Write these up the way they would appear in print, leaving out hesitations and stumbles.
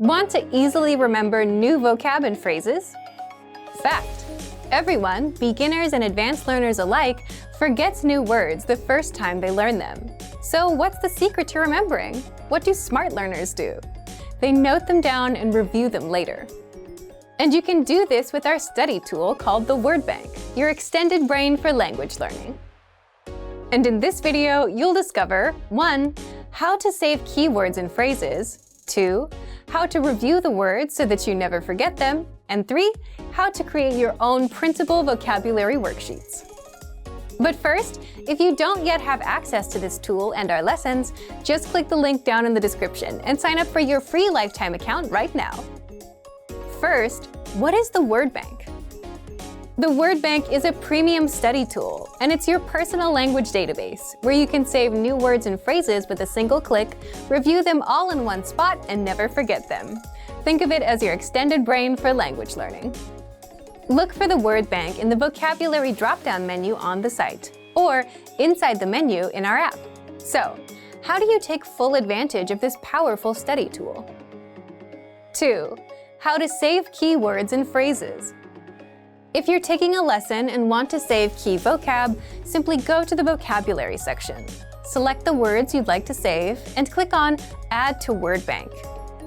Want to easily remember new vocab and phrases? Fact: everyone, beginners and advanced learners alike, forgets new words the first time they learn them. So what's the secret to remembering? What do smart learners do? They note them down and review them later. And you can do this with our study tool called the Word Bank, your extended brain for language learning. And in this video, you'll discover 1. How to save keywords and phrases, 2. How to review the words so that you never forget them, and 3. How to create your own printable vocabulary worksheets. But first, if you don't yet have access to this tool and our lessons, just click the link down in the description and sign up for your free lifetime account right now. First, what is the Word Bank? The Word Bank is a premium study tool, and it's your personal language database, where you can save new words and phrases with a single click, review them all in one spot, and never forget them. Think of it as your extended brain for language learning. Look for the Word Bank in the vocabulary drop-down menu on the site, or inside the menu in our app. So, how do you take full advantage of this powerful study tool? 2. How to save keywords and phrases. If you're taking a lesson and want to save key vocab, simply go to the vocabulary section. Select the words you'd like to save and click on Add to Word Bank.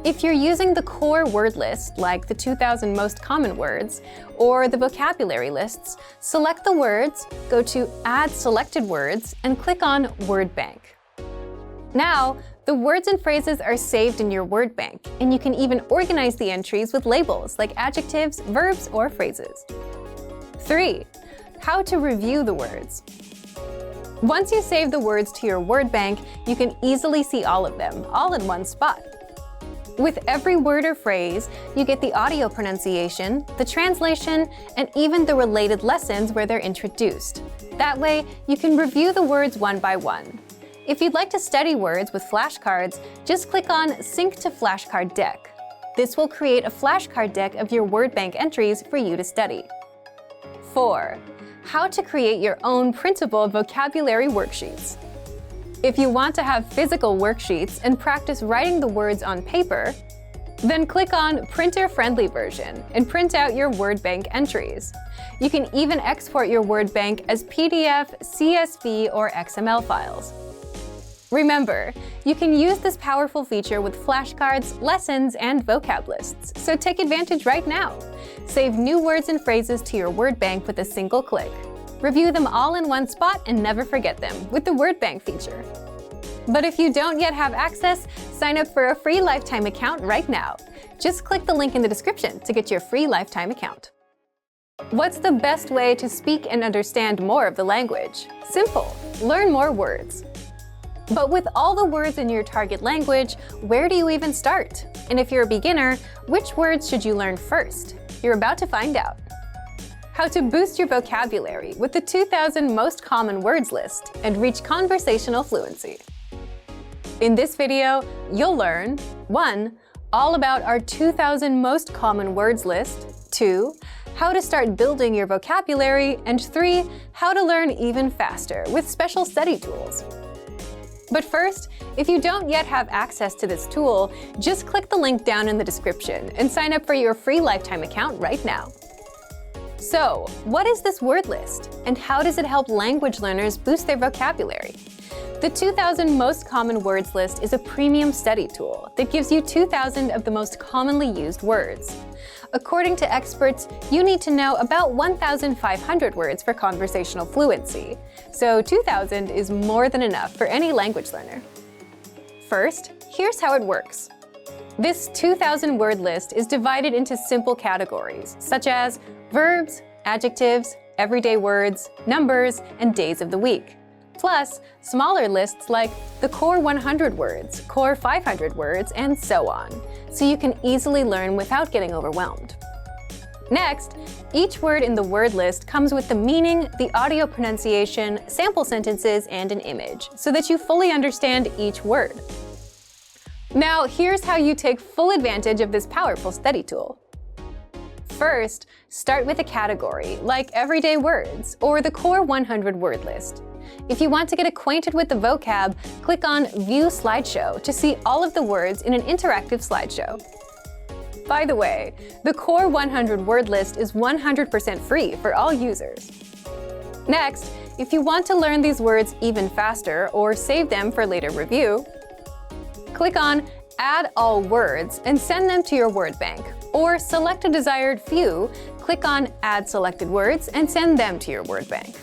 If you're using the core word list, like the 2,000 most common words, or the vocabulary lists, select the words, go to Add Selected Words, and click on Word Bank. Now, the words and phrases are saved in your Word Bank, and you can even organize the entries with labels like adjectives, verbs, or phrases. 3. How to review the words. Once you save the words to your Word Bank, you can easily see all of them, all in one spot. With every word or phrase, you get the audio pronunciation, the translation, and even the related lessons where they're introduced. That way, you can review the words one by one. If you'd like to study words with flashcards, just click on Sync to Flashcard Deck. This will create a flashcard deck of your Word Bank entries for you to study. 4. How to create your own printable vocabulary worksheets. If you want to have physical worksheets and practice writing the words on paper, then click on Printer-Friendly Version and print out your Word Bank entries. You can even export your Word Bank as PDF, CSV, or XML files. Remember, you can use this powerful feature with flashcards, lessons, and vocab lists, so take advantage right now. Save new words and phrases to your Word Bank with a single click. Review them all in one spot and never forget them with the Word Bank feature. But if you don't yet have access, sign up for a free lifetime account right now. Just click the link in the description to get your free lifetime account. What's the best way to speak and understand more of the language? Simple. Learn more words. But with all the words in your target language, where do you even start? And if you're a beginner, which words should you learn first? You're about to find out. How to boost your vocabulary with the 2,000 most common words list and reach conversational fluency. In this video, you'll learn 1. All about our 2,000 most common words list, 2. How to start building your vocabulary, and 3. How to learn even faster with special study tools. But first, if you don't yet have access to this tool, just click the link down in the description and sign up for your free lifetime account right now. So, what is this word list, and how does it help language learners boost their vocabulary? The 2,000 most common words list is a premium study tool that gives you 2,000 of the most commonly used words. According to experts, you need to know about 1,500 words for conversational fluency, so 2,000 is more than enough for any language learner. First, here's how it works. This 2,000 word list is divided into simple categories, such as verbs, adjectives, everyday words, numbers, and days of the week. Plus, smaller lists like the core 100 words, core 500 words, and so on, so you can easily learn without getting overwhelmed. Next, each word in the word list comes with the meaning, the audio pronunciation, sample sentences, and an image, so that you fully understand each word. Now, here's how you take full advantage of this powerful study tool. First, start with a category, like everyday words, or the core 100 word list. If you want to get acquainted with the vocab, click on View Slideshow to see all of the words in an interactive slideshow. By the way, the Core 100 word list is 100% free for all users. Next, if you want to learn these words even faster or save them for later review, click on Add All Words and send them to your word bank. Or select a desired few, click on Add Selected Words and send them to your word bank.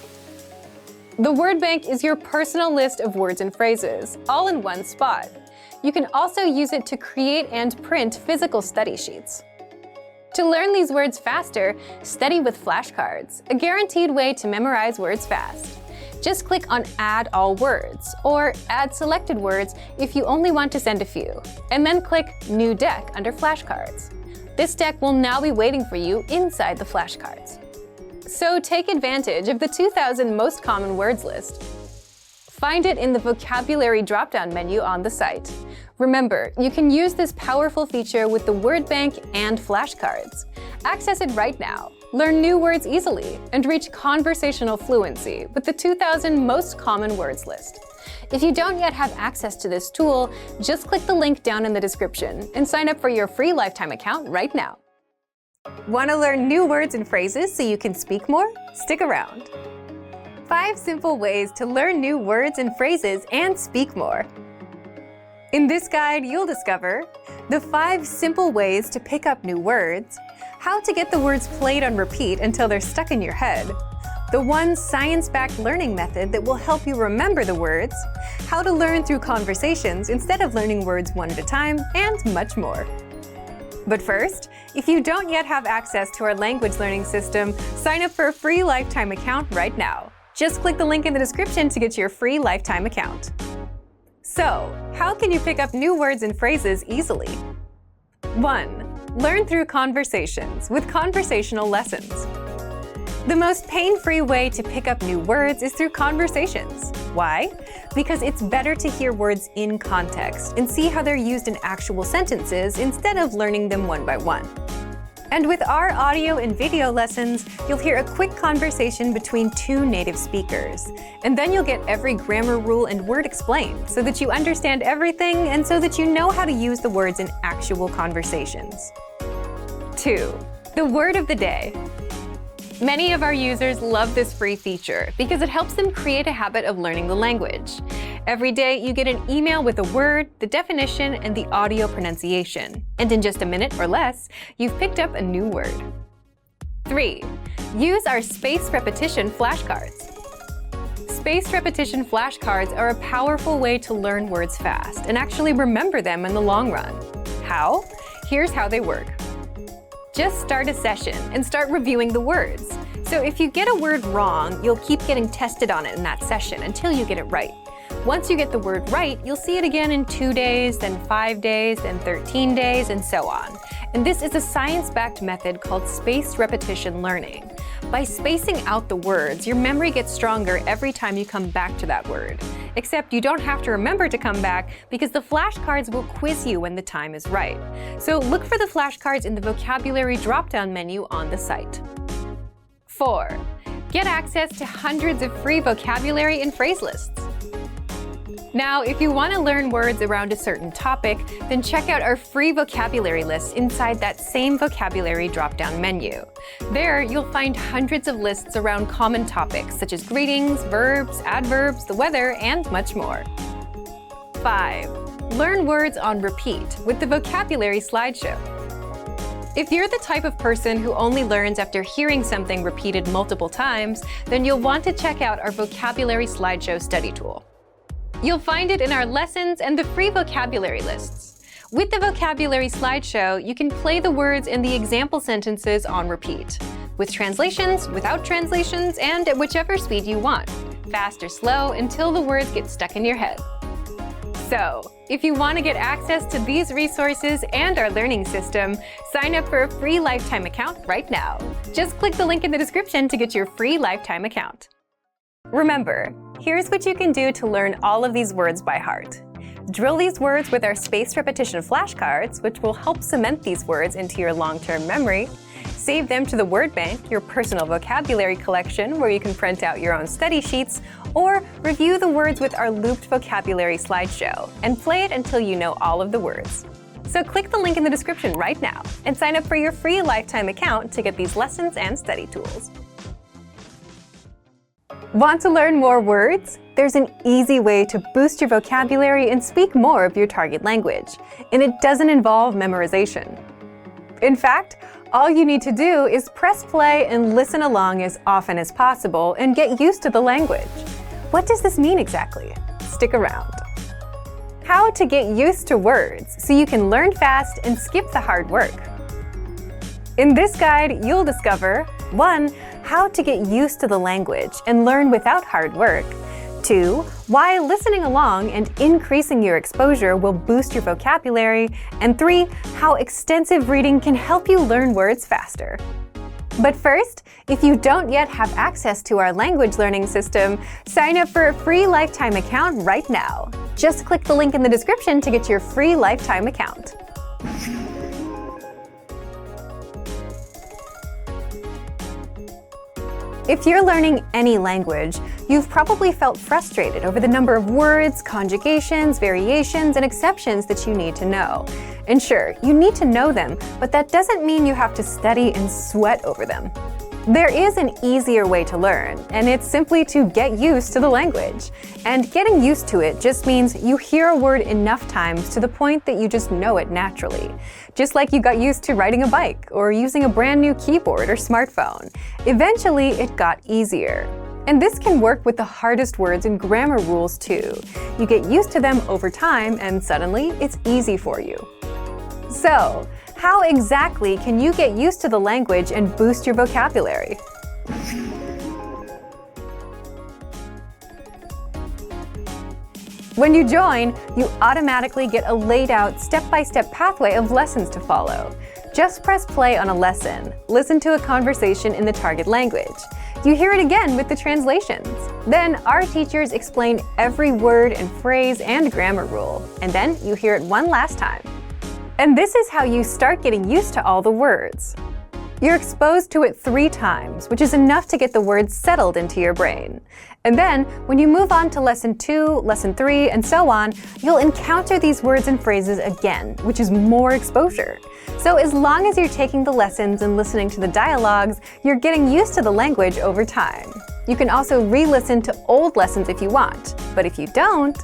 The word bank is your personal list of words and phrases, all in one spot. You can also use it to create and print physical study sheets. To learn these words faster, study with flashcards, a guaranteed way to memorize words fast. Just click on Add All Words or Add Selected Words if you only want to send a few, and then click New Deck under Flashcards. This deck will now be waiting for you inside the flashcards. So take advantage of the 2000 most common words list. Find it in the vocabulary drop-down menu on the site. Remember, you can use this powerful feature with the word bank and flashcards. Access it right now. Learn new words easily and reach conversational fluency with the 2000 most common words list. If you don't yet have access to this tool, just click the link down in the description and sign up for your free lifetime account right now. Want to learn new words and phrases so you can speak more? Stick around. 5 simple ways to learn new words and phrases and speak more. In this guide, you'll discover the 5 simple ways to pick up new words, how to get the words played on repeat until they're stuck in your head, the 1 science-backed learning method that will help you remember the words, how to learn through conversations instead of learning words one at a time, and much more. But first, if you don't yet have access to our language learning system, sign up for a free lifetime account right now. Just click the link in the description to get your free lifetime account. So, how can you pick up new words and phrases easily? 1. Learn through conversations with conversational lessons. The most pain-free way to pick up new words is through conversations. Why? Because it's better to hear words in context and see how they're used in actual sentences instead of learning them one by one. And with our audio and video lessons, you'll hear a quick conversation between 2 native speakers. And then you'll get every grammar rule and word explained so that you understand everything and so that you know how to use the words in actual conversations. 2. The word of the day. Many of our users love this free feature because it helps them create a habit of learning the language. Every day, you get an email with a word, the definition, and the audio pronunciation. And in just a minute or less, you've picked up a new word. 3. Use our spaced repetition flashcards. Spaced repetition flashcards are a powerful way to learn words fast and actually remember them in the long run. How? Here's how they work. Just start a session and start reviewing the words. So if you get a word wrong, you'll keep getting tested on it in that session until you get it right. Once you get the word right, you'll see it again in 2 days, then 5 days, then 13 days, and so on. And this is a science-backed method called spaced repetition learning. By spacing out the words, your memory gets stronger every time you come back to that word. Except you don't have to remember to come back because the flashcards will quiz you when the time is right. So look for the flashcards in the vocabulary drop-down menu on the site. 4. Get access to hundreds of free vocabulary and phrase lists. Now, if you want to learn words around a certain topic, then check out our free vocabulary list inside that same vocabulary drop-down menu. There, you'll find hundreds of lists around common topics such as greetings, verbs, adverbs, the weather, and much more. 5. Learn words on repeat with the vocabulary slideshow. If you're the type of person who only learns after hearing something repeated multiple times, then you'll want to check out our vocabulary slideshow study tool. You'll find it in our lessons and the free vocabulary lists. With the vocabulary slideshow, you can play the words in the example sentences on repeat, with translations, without translations, and at whichever speed you want, fast or slow, until the words get stuck in your head. So, if you want to get access to these resources and our learning system, sign up for a free lifetime account right now. Just click the link in the description to get your free lifetime account. Remember, here's what you can do to learn all of these words by heart. Drill these words with our spaced repetition flashcards, which will help cement these words into your long-term memory. Save them to the word bank, your personal vocabulary collection, where you can print out your own study sheets, or review the words with our looped vocabulary slideshow and play it until you know all of the words. So click the link in the description right now and sign up for your free lifetime account to get these lessons and study tools. Want to learn more words? There's an easy way to boost your vocabulary and speak more of your target language, and it doesn't involve memorization. In fact, all you need to do is press play and listen along as often as possible and get used to the language. What does this mean exactly? Stick around. How to get used to words so you can learn fast and skip the hard work. In this guide, you'll discover 1. How to get used to the language and learn without hard work. 2. Why listening along and increasing your exposure will boost your vocabulary. And 3. How extensive reading can help you learn words faster. But first, if you don't yet have access to our language learning system, sign up for a free lifetime account right now. Just click the link in the description to get your free lifetime account. If you're learning any language, you've probably felt frustrated over the number of words, conjugations, variations, and exceptions that you need to know. And sure, you need to know them, but that doesn't mean you have to study and sweat over them. There is an easier way to learn, and it's simply to get used to the language. And getting used to it just means you hear a word enough times to the point that you just know it naturally. Just like you got used to riding a bike or using a brand new keyboard or smartphone. Eventually, it got easier. And this can work with the hardest words and grammar rules too. You get used to them over time and suddenly it's easy for you. So, how exactly can you get used to the language and boost your vocabulary? When you join, you automatically get a laid-out step-by-step pathway of lessons to follow. Just press play on a lesson, listen to a conversation in the target language. You hear it again with the translations. Then our teachers explain every word and phrase and grammar rule, and then you hear it one last time. And this is how you start getting used to all the words. You're exposed to it 3 times, which is enough to get the words settled into your brain. And then, when you move on to lesson 2, lesson 3, and so on, you'll encounter these words and phrases again, which is more exposure. So as long as you're taking the lessons and listening to the dialogues, you're getting used to the language over time. You can also re-listen to old lessons if you want, but if you don't,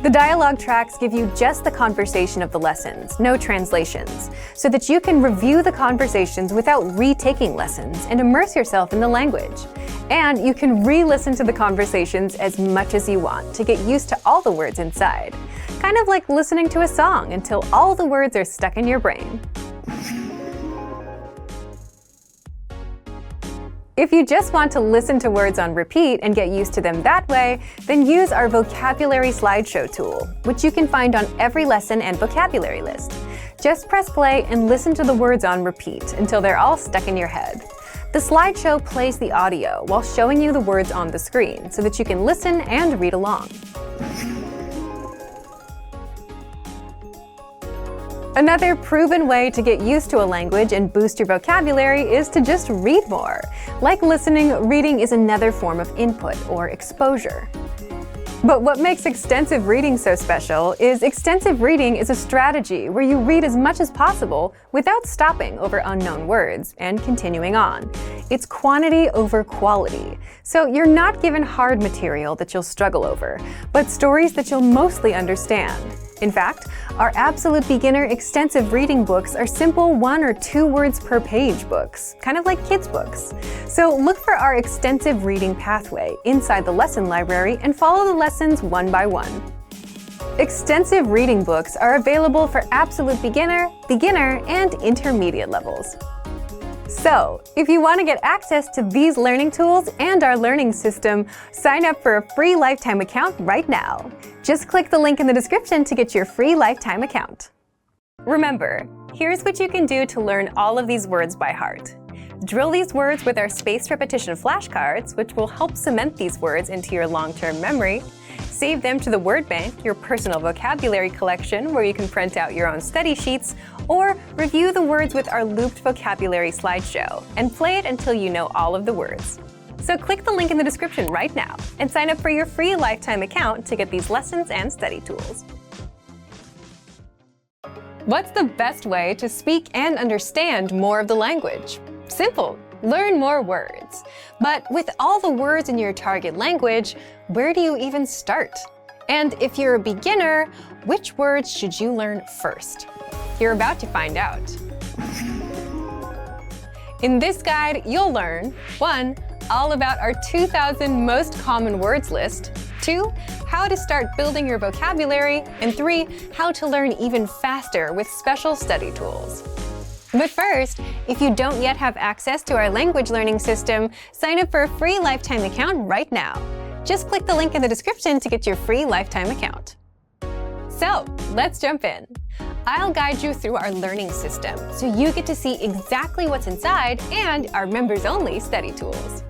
the dialogue tracks give you just the conversation of the lessons, no translations, so that you can review the conversations without retaking lessons and immerse yourself in the language. And you can re-listen to the conversations as much as you want to get used to all the words inside. Kind of like listening to a song until all the words are stuck in your brain. If you just want to listen to words on repeat and get used to them that way, then use our vocabulary slideshow tool, which you can find on every lesson and vocabulary list. Just press play and listen to the words on repeat until they're all stuck in your head. The slideshow plays the audio while showing you the words on the screen so that you can listen and read along. Another proven way to get used to a language and boost your vocabulary is to just read more. Like listening, reading is another form of input or exposure. But what makes extensive reading so special is extensive reading is a strategy where you read as much as possible without stopping over unknown words and continuing on. It's quantity over quality. So you're not given hard material that you'll struggle over, but stories that you'll mostly understand. In fact, our absolute beginner extensive reading books are simple 1 or 2 words per page books, kind of like kids' books. So look for our extensive reading pathway inside the lesson library and follow the lessons one by one. Extensive reading books are available for absolute beginner, and intermediate levels. So, if you want to get access to these learning tools and our learning system, sign up for a free lifetime account right now. Just click the link in the description to get your free lifetime account. Remember, here's what you can do to learn all of these words by heart. Drill these words with our spaced repetition flashcards, which will help cement these words into your long-term memory. Save them to the word bank, your personal vocabulary collection, where you can print out your own study sheets, or review the words with our looped vocabulary slideshow and play it until you know all of the words. So click the link in the description right now and sign up for your free lifetime account to get these lessons and study tools. What's the best way to speak and understand more of the language? Simple. Learn more words. But with all the words in your target language, where do you even start? And if you're a beginner, which words should you learn first? You're about to find out. In this guide, you'll learn 1. All about our 2,000 most common words list, 2. How to start building your vocabulary, and 3. How to learn even faster with special study tools. But first, if you don't yet have access to our language learning system, sign up for a free lifetime account right now. Just click the link in the description to get your free lifetime account. So, let's jump in. I'll guide you through our learning system so you get to see exactly what's inside and our members-only study tools.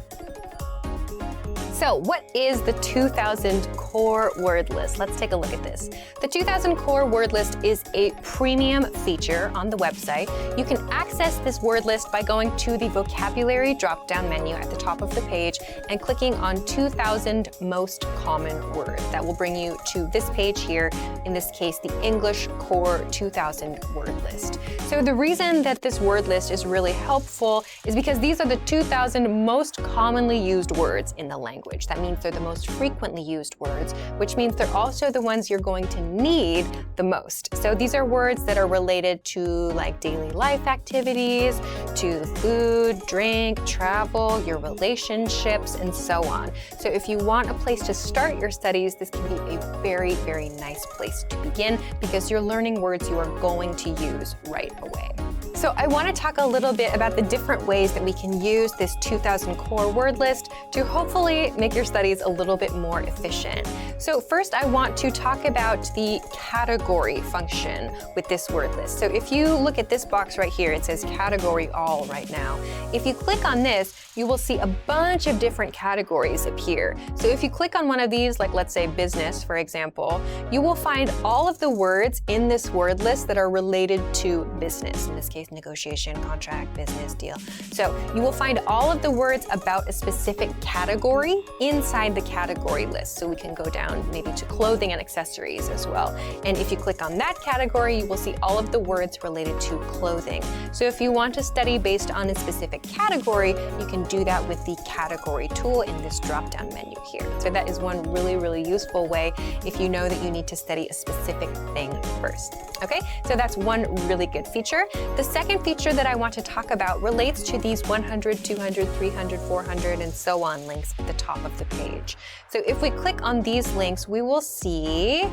So what is the 2,000 core word list? Let's take a look at this. The 2,000 core word list is a premium feature on the website. You can access this word list by going to the vocabulary drop-down menu at the top of the page and clicking on 2,000 most common words. That will bring you to this page here, in this case, the English core 2,000 word list. So the reason that this word list is really helpful is because these are the 2,000 most commonly used words in the language. That means they're the most frequently used words, which means they're also the ones you're going to need the most. So these are words that are related to like daily life activities, to food, drink, travel, your relationships, and so on. So if you want a place to start your studies, this can be a very, very nice place to begin because you're learning words you are going to use right away. So I want to talk a little bit about the different ways that we can use this 2,000 core word list to hopefully make your studies a little bit more efficient. So first, I want to talk about the category function with this word list. So if you look at this box right here, it says category all right now. If you click on this, you will see a bunch of different categories appear. So if you click on one of these, like let's say business, for example, you will find all of the words in this word list that are related to business. In this case, negotiation, contract, business, deal. So you will find all of the words about a specific category inside the category list. So we can go down maybe to clothing and accessories as well. And if you click on that category, you will see all of the words related to clothing. So if you want to study based on a specific category, you can do that with the category tool in this drop-down menu here. So that is one really, really useful way if you know that you need to study a specific thing first. Okay, so that's one really good feature. The second feature that I want to talk about relates to these 100, 200, 300, 400, and so on links at the top of the page. So if we click on these links, we will see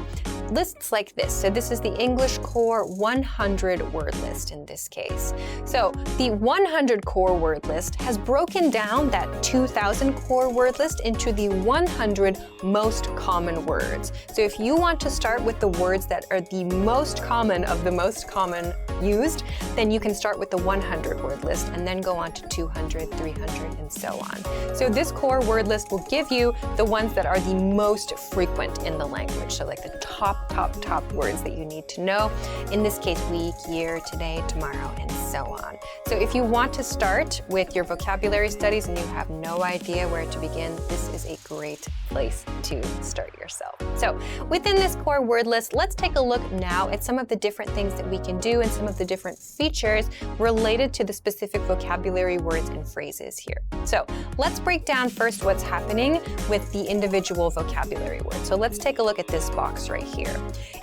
lists like this. So this is the English Core 100 word list in this case. So the 100 core word list has broken down that 2,000 core word list into the 100 most common words. So if you want to start with the words that are the most common of the most common used, then you can start with the 100 word list and then go on to 200, 300, and so on. So this core word list will give you the ones that are the most frequent in the language. So like the top words that you need to know. In this case, week, year, today, tomorrow, and so on. So if you want to start with your vocabulary studies and you have no idea where to begin, this is a great place to start yourself. So within this core word list, let's take a look now at some of the different things that we can do and some of the different features related to the specific vocabulary words and phrases here. So let's break down first what's happening with the individual vocabulary words. So let's take a look at this box right here.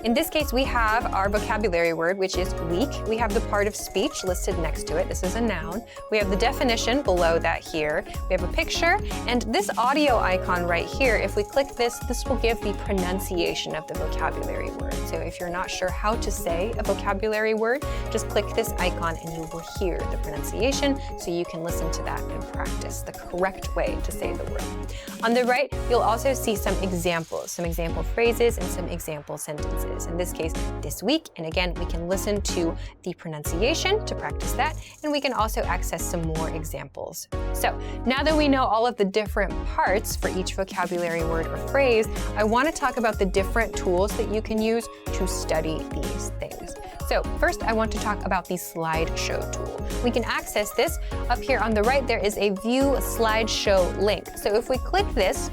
In this case, we have our vocabulary word, which is week. We have the part of speech listed next to it. This is a noun. We have the definition below that here. We have a picture, and this audio icon right here, if we click this, this will give the pronunciation of the vocabulary word. So if you're not sure how to say a vocabulary word, just click this icon and you will hear the pronunciation so you can listen to that and practice the correct way to say the word. On the right, you'll also see some examples, some example phrases and some example sentences. In this case, this week, and again, we can listen to the pronunciation to practice that, and we can also access some more examples. So now that we know all of the different parts for each vocabulary word or phrase, I want to talk about the different tools that you can use to study these things. So first, I want to talk about the slideshow tool. We can access this. Up here on the right, there is a View Slideshow link. So if we click this,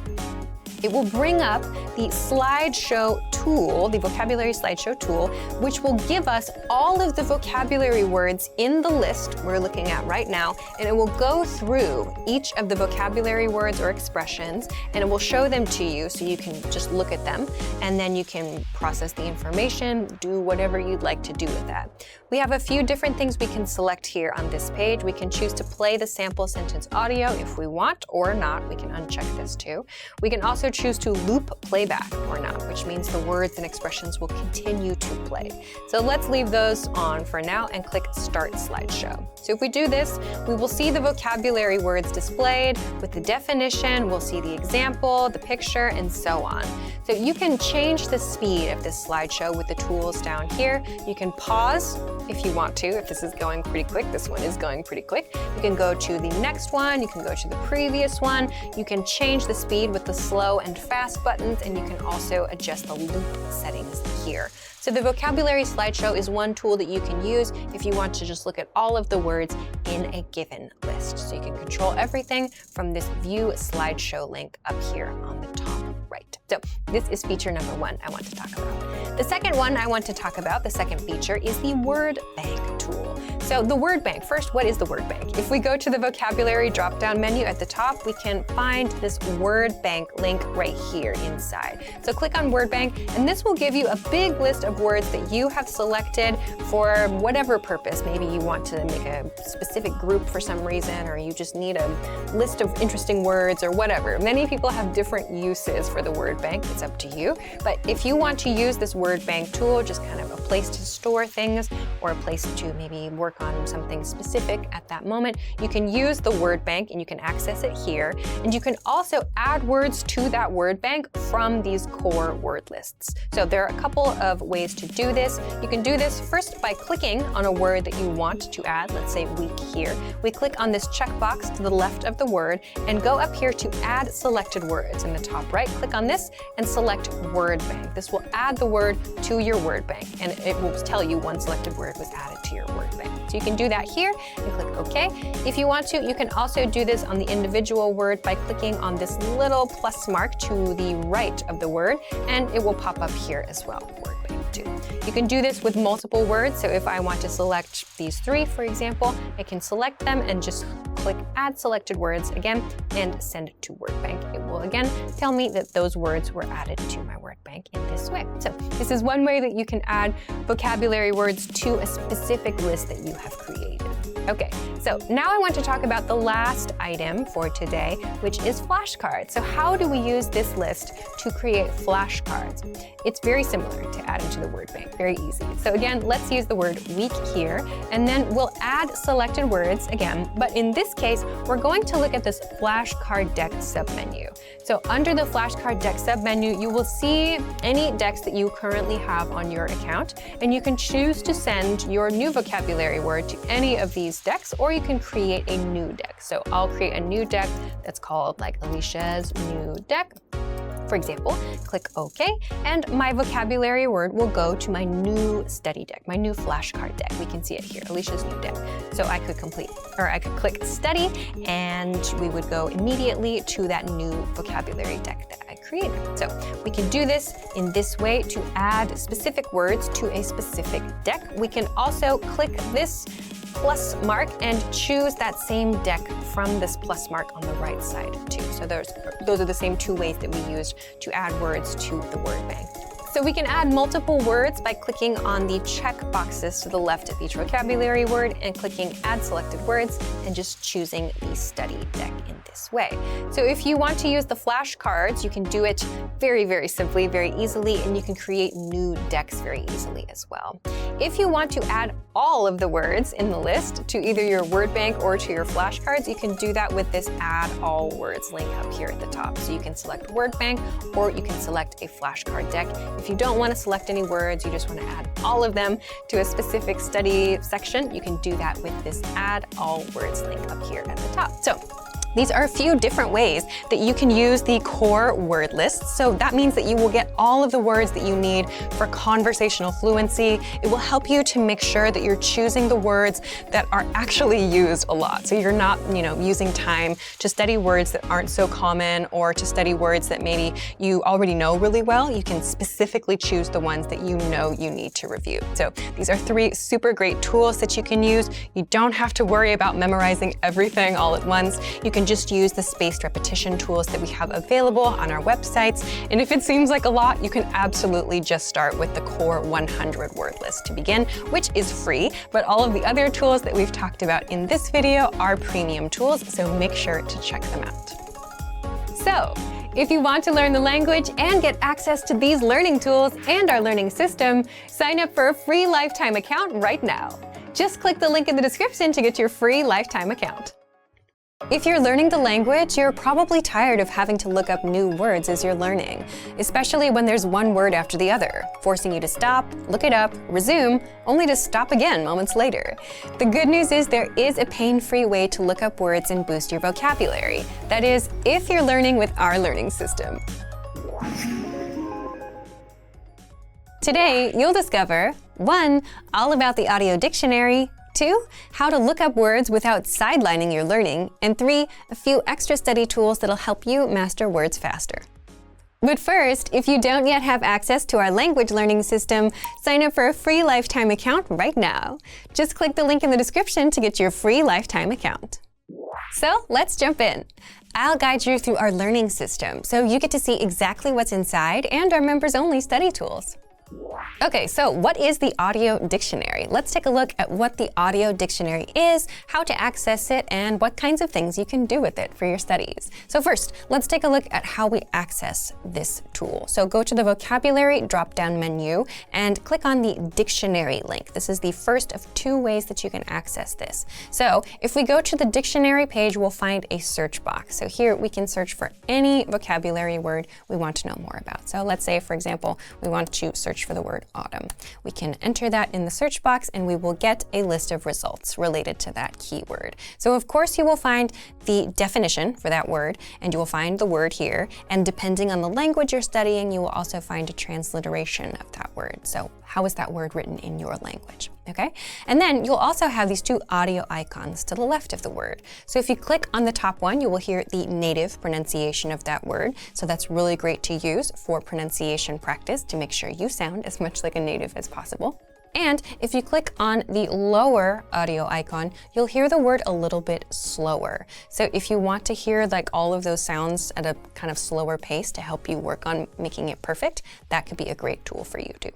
it will bring up the slideshow tool, the vocabulary slideshow tool, which will give us all of the vocabulary words in the list we're looking at right now, and it will go through each of the vocabulary words or expressions, and it will show them to you so you can just look at them, and then you can process the information, do whatever you'd like to do with that. We have a few different things we can select here on this page. We can choose to play the sample sentence audio if we want or not. We can uncheck this too. We can also choose to loop playback or not, which means the words and expressions will continue to play. So let's leave those on for now and click Start Slideshow. So if we do this, we will see the vocabulary words displayed with the definition, we'll see the example, the picture, and so on. So you can change the speed of this slideshow with the tools down here. You can pause if you want to, if this is going pretty quick. This one is going pretty quick. You can go to the next one, you can go to the previous one. You can change the speed with the slow and fast buttons, and you can also adjust the loop settings here. So the vocabulary slideshow is one tool that you can use if you want to just look at all of the words in a given list. So you can control everything from this View Slideshow link up here on the top right. So this is feature number one I want to talk about. The second one I want to talk about, the second feature, is the word bank tool. So the word bank, first, what is the word bank? If we go to the vocabulary drop-down menu at the top, we can find this word bank link right here inside. So click on word bank, and this will give you a big list of words that you have selected for whatever purpose. Maybe you want to make a specific group for some reason, or you just need a list of interesting words or whatever. Many people have different uses for the word bank. It's up to you. But if you want to use this word bank tool, just kind of a place to store things or a place to maybe work on something specific at that moment, you can use the word bank and you can access it here. And you can also add words to that word bank from these core word lists. So there are a couple of ways to do this. You can do this first by clicking on a word that you want to add, let's say week here. We click on this checkbox to the left of the word and go up here to add selected words in the top right. Click on this and select word bank. This will add the word to your word bank, and it will tell you one selected word was added to your word bank. So you can do that here and click OK. If you want to, you can also do this on the individual word by clicking on this little plus mark to the right of the word, and it will pop up here as well, word bank too. You can do this with multiple words. So if I want to select these three, for example, I can select them and just click Add Selected Words again and send it to word bank. It will again tell me that those words were added to my word bank in this way. So this is one way that you can add vocabulary words to a specific list that you have created. Okay, so now I want to talk about the last item for today, which is flashcards. So how do we use this list to create flashcards? It's very similar to adding to the word bank, very easy. So again, let's use the word week here, and then we'll add selected words again, but in this case, we're going to look at this flashcard deck submenu. So under the flashcard deck submenu, you will see any decks that you currently have on your account, and you can choose to send your new vocabulary word to any of these decks, or you can create a new deck. So I'll create a new deck that's called like Alicia's new deck. For example, click OK, and my vocabulary word will go to my new study deck, my new flashcard deck. We can see it here, Alicia's new deck. So I could click study, and we would go immediately to that new vocabulary deck that I created. So we can do this in this way to add specific words to a specific deck. We can also click this plus mark and choose that same deck from this plus mark on the right side too. So those are the same two ways that we used to add words to the word bank. So we can add multiple words by clicking on the check boxes to the left of each vocabulary word and clicking Add Selected Words and just choosing the study deck in this way. So if you want to use the flashcards, you can do it very, very simply, very easily, and you can create new decks very easily as well. If you want to add all of the words in the list to either your word bank or to your flashcards, you can do that with this Add All Words link up here at the top. So you can select word bank or you can select a flashcard deck. If you don't want to select any words, you just want to add all of them to a specific study section, you can do that with this Add All Words link up here at the top. So These are a few different ways that you can use the core word list. So that means that you will get all of the words that you need for conversational fluency. It will help you to make sure that you're choosing the words that are actually used a lot. So you're not, using time to study words that aren't so common or to study words that maybe you already know really well. You can specifically choose the ones that you know you need to review. So these are 3 super great tools that you can use. You don't have to worry about memorizing everything all at once. You can just use the spaced repetition tools that we have available on our websites. And if it seems like a lot, you can absolutely just start with the core 100 word list to begin, which is free. But all of the other tools that we've talked about in this video are premium tools, so make sure to check them out. So, if you want to learn the language and get access to these learning tools and our learning system, sign up for a free lifetime account right now. Just click the link in the description to get your free lifetime account. If you're learning the language, you're probably tired of having to look up new words as you're learning, especially when there's one word after the other, forcing you to stop, look it up, resume, only to stop again moments later. The good news is there is a pain-free way to look up words and boost your vocabulary. That is, if you're learning with our learning system. Today, you'll discover 1. All about the audio dictionary, 2. How to look up words without sidelining your learning, and 3. A few extra study tools that'll help you master words faster. But first, if you don't yet have access to our language learning system, sign up for a free lifetime account right now. Just click the link in the description to get your free lifetime account. So let's jump in. I'll guide you through our learning system so you get to see exactly what's inside and our members-only study tools. Okay, so what is the audio dictionary? Let's take a look at what the audio dictionary is, how to access it, and what kinds of things you can do with it for your studies. So first, let's take a look at how we access this tool. So go to the vocabulary drop-down menu and click on the dictionary link. This is the first of 2 ways that you can access this. So if we go to the dictionary page, we'll find a search box. So here we can search for any vocabulary word we want to know more about. So let's say, for example, we want to search for the word autumn. We can enter that in the search box and we will get a list of results related to that keyword. So of course you will find the definition for that word and you will find the word here, and depending on the language you're studying, you will also find a transliteration of that word. So how is that word written in your language? Okay, and then you'll also have these 2 audio icons to the left of the word. So if you click on the top one, you will hear the native pronunciation of that word. So that's really great to use for pronunciation practice to make sure you sound as much like a native as possible. And if you click on the lower audio icon, you'll hear the word a little bit slower. So if you want to hear like all of those sounds at a kind of slower pace to help you work on making it perfect, that could be a great tool for you too.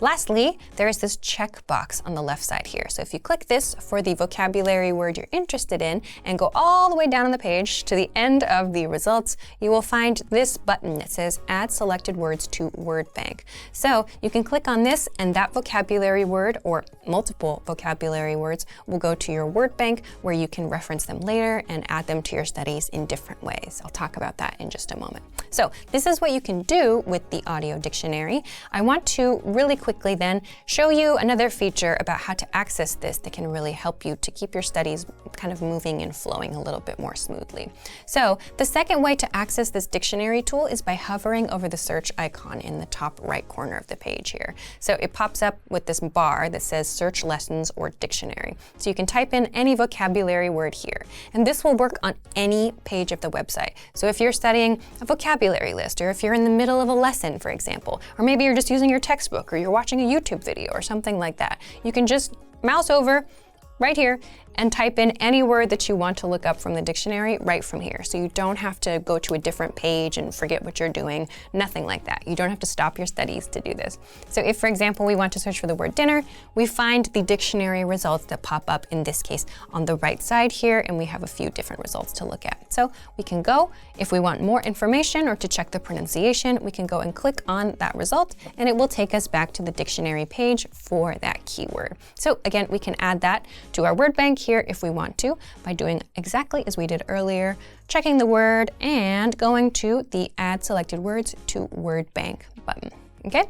Lastly, there is this checkbox on the left side here. So if you click this for the vocabulary word you're interested in and go all the way down on the page to the end of the results, you will find this button that says Add Selected Words to Word Bank. So you can click on this and that vocabulary word or multiple vocabulary words will go to your word bank where you can reference them later and add them to your studies in different ways. I'll talk about that in just a moment. So this is what you can do with the audio dictionary. I want to really quickly then show you another feature about how to access this that can really help you to keep your studies kind of moving and flowing a little bit more smoothly. So the second way to access this dictionary tool is by hovering over the search icon in the top right corner of the page here. So it pops up with this bar that says search lessons or dictionary. So you can type in any vocabulary word here, and this will work on any page of the website. So if you're studying a vocabulary list, or if you're in the middle of a lesson, for example, or maybe you're just using your textbook or you're watching a YouTube video or something like that, you can just mouse over right here and type in any word that you want to look up from the dictionary right from here. So you don't have to go to a different page and forget what you're doing, nothing like that. You don't have to stop your studies to do this. So if, for example, we want to search for the word dinner, we find the dictionary results that pop up, in this case, on the right side here, and we have a few different results to look at. So we can go, if we want more information or to check the pronunciation, we can go and click on that result, and it will take us back to the dictionary page for that keyword. So again, we can add that to our word bank here if we want to by doing exactly as we did earlier, checking the word and going to the Add Selected Words to Word Bank button. Okay?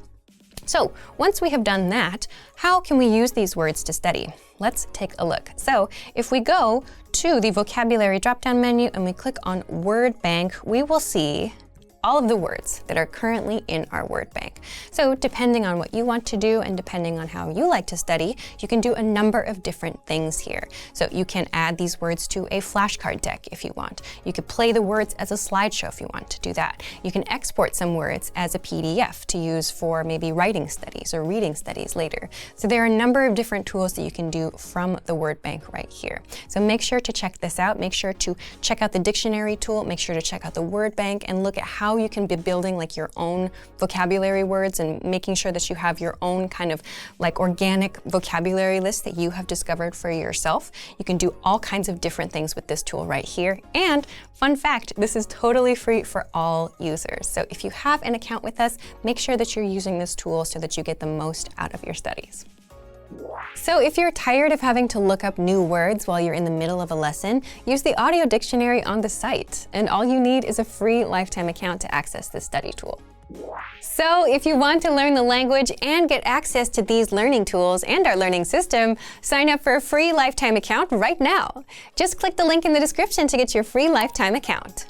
So once we have done that, how can we use these words to study? Let's take a look. So if we go to the vocabulary drop-down menu and we click on Word Bank, we will see all of the words that are currently in our word bank. So depending on what you want to do and depending on how you like to study, you can do a number of different things here. So you can add these words to a flashcard deck if you want. You could play the words as a slideshow if you want to do that. You can export some words as a PDF to use for maybe writing studies or reading studies later. So there are a number of different tools that you can do from the word bank right here. So make sure to check this out. Make sure to check out the dictionary tool. Make sure to check out the word bank and look at how you can be building like your own vocabulary words and making sure that you have your own kind of like organic vocabulary list that you have discovered for yourself. You can do all kinds of different things with this tool right here. And fun fact, this is totally free for all users. So if you have an account with us, make sure that you're using this tool so that you get the most out of your studies. So if you're tired of having to look up new words while you're in the middle of a lesson, use the audio dictionary on the site. And all you need is a free lifetime account to access this study tool. So if you want to learn the language and get access to these learning tools and our learning system, sign up for a free lifetime account right now. Just click the link in the description to get your free lifetime account.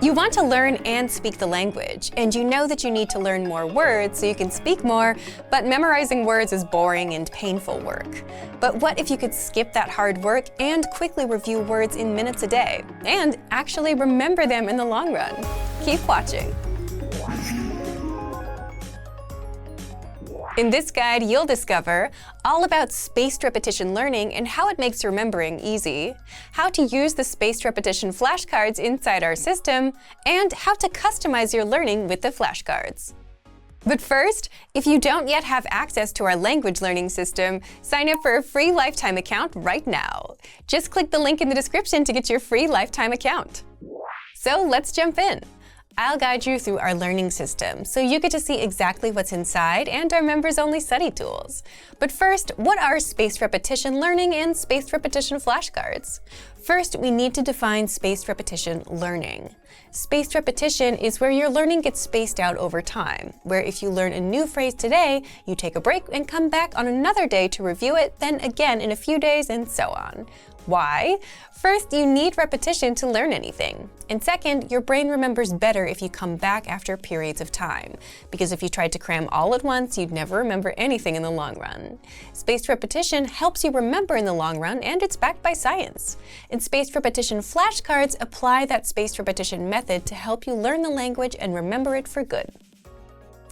You want to learn and speak the language, and you know that you need to learn more words so you can speak more, but memorizing words is boring and painful work. But what if you could skip that hard work and quickly review words in minutes a day, and actually remember them in the long run? Keep watching. In this guide, you'll discover all about spaced repetition learning and how it makes remembering easy, how to use the spaced repetition flashcards inside our system, and how to customize your learning with the flashcards. But first, if you don't yet have access to our language learning system, sign up for a free lifetime account right now. Just click the link in the description to get your free lifetime account. So let's jump in. I'll guide you through our learning system, so you get to see exactly what's inside and our members-only study tools. But first, what are spaced repetition learning and spaced repetition flashcards? First, we need to define spaced repetition learning. Spaced repetition is where your learning gets spaced out over time, where if you learn a new phrase today, you take a break and come back on another day to review it, then again in a few days, and so on. Why? First, you need repetition to learn anything. And second, your brain remembers better if you come back after periods of time, because if you tried to cram all at once, you'd never remember anything in the long run. Spaced repetition helps you remember in the long run, and it's backed by science. And spaced repetition flashcards apply that spaced repetition method to help you learn the language and remember it for good.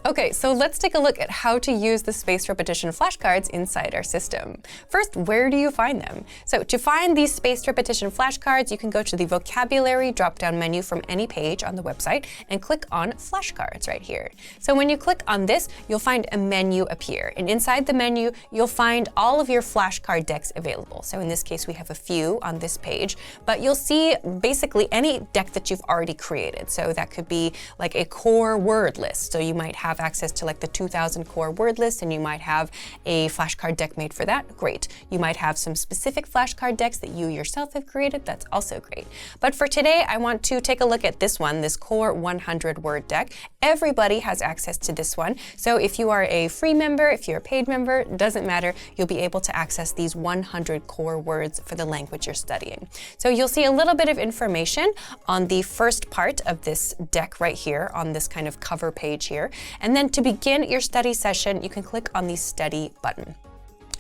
Okay, so let's take a look at how to use the spaced repetition flashcards inside our system. First, where do you find them? So to find these spaced repetition flashcards, you can go to the vocabulary drop-down menu from any page on the website and click on flashcards right here. So when you click on this, you'll find a menu appear. And inside the menu, you'll find all of your flashcard decks available. So in this case, we have a few on this page, but you'll see basically any deck that you've already created. So that could be like a core word list. So you might have access to like the 2000 core word list, and you might have a flashcard deck made for that. Great. You might have some specific flashcard decks that you yourself have created. That's also great. But for today, I want to take a look at this one, this core 100 word deck. Everybody has access to this one. So if you are a free member, if you're a paid member, doesn't matter. You'll be able to access these 100 core words for the language you're studying. So you'll see a little bit of information on the first part of this deck right here on this kind of cover page here. And then to begin your study session, you can click on the Study button.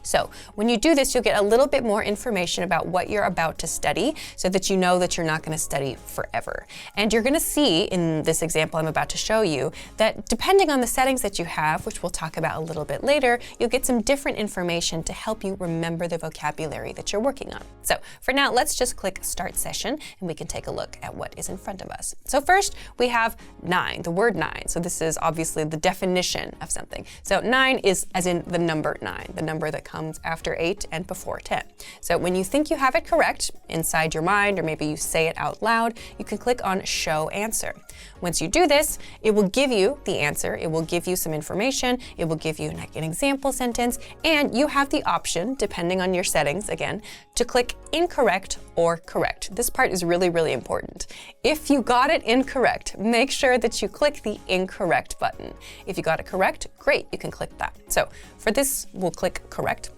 So when you do this, you'll get a little bit more information about what you're about to study so that you know that you're not going to study forever. And you're going to see in this example I'm about to show you that depending on the settings that you have, which we'll talk about a little bit later, you'll get some different information to help you remember the vocabulary that you're working on. So for now, let's just click Start Session and we can take a look at what is in front of us. So first we have 9, the word 9. So this is obviously the definition of something. So 9 is as in the number 9, the number that comes after 8 and before 10. So when you think you have it correct inside your mind, or maybe you say it out loud, you can click on Show Answer. Once you do this, it will give you the answer, it will give you some information, it will give you an example sentence, and you have the option, depending on your settings again, to click incorrect or correct. This part is really, really important. If you got it incorrect, make sure that you click the incorrect button. If you got it correct, great, you can click that. So for this, we'll click correct.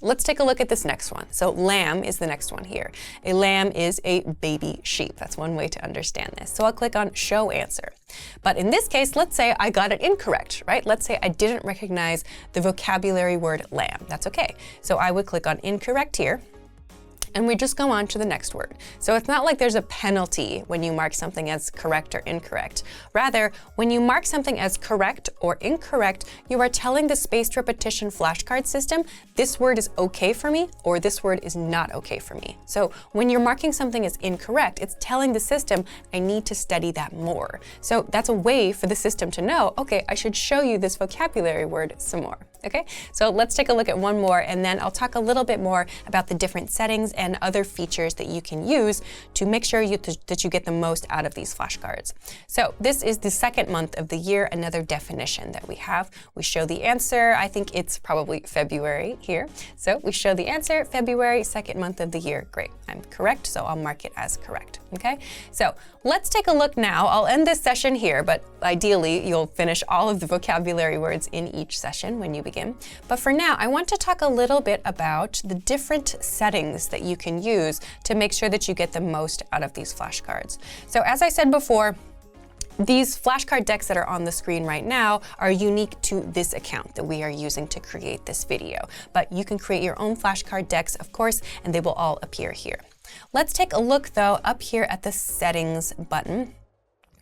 Let's take a look at this next one. So lamb is the next one here. A lamb is a baby sheep. That's one way to understand this. So I'll click on show answer. But in this case, let's say I got it incorrect, right? Let's say I didn't recognize the vocabulary word lamb. That's okay. So I would click on incorrect here. And we just go on to the next word. So it's not like there's a penalty when you mark something as correct or incorrect. Rather, when you mark something as correct or incorrect, you are telling the spaced repetition flashcard system, this word is okay for me, or this word is not okay for me. So when you're marking something as incorrect, it's telling the system, I need to study that more. So that's a way for the system to know, okay, I should show you this vocabulary word some more. Okay, so let's take a look at one more, and then I'll talk a little bit more about the different settings and other features that you can use to make sure that you get the most out of these flashcards. So this is the second month of the year, another definition that we have. We show the answer, I think it's probably February here. So we show the answer, February, second month of the year. Great, I'm correct, so I'll mark it as correct. Okay, so let's take a look now. I'll end this session here, but ideally you'll finish all of the vocabulary words in each session when you begin. But for now, I want to talk a little bit about the different settings that you can use to make sure that you get the most out of these flashcards. So as I said before, these flashcard decks that are on the screen right now are unique to this account that we are using to create this video. But you can create your own flashcard decks, of course, and they will all appear here. Let's take a look, though, up here at the settings button.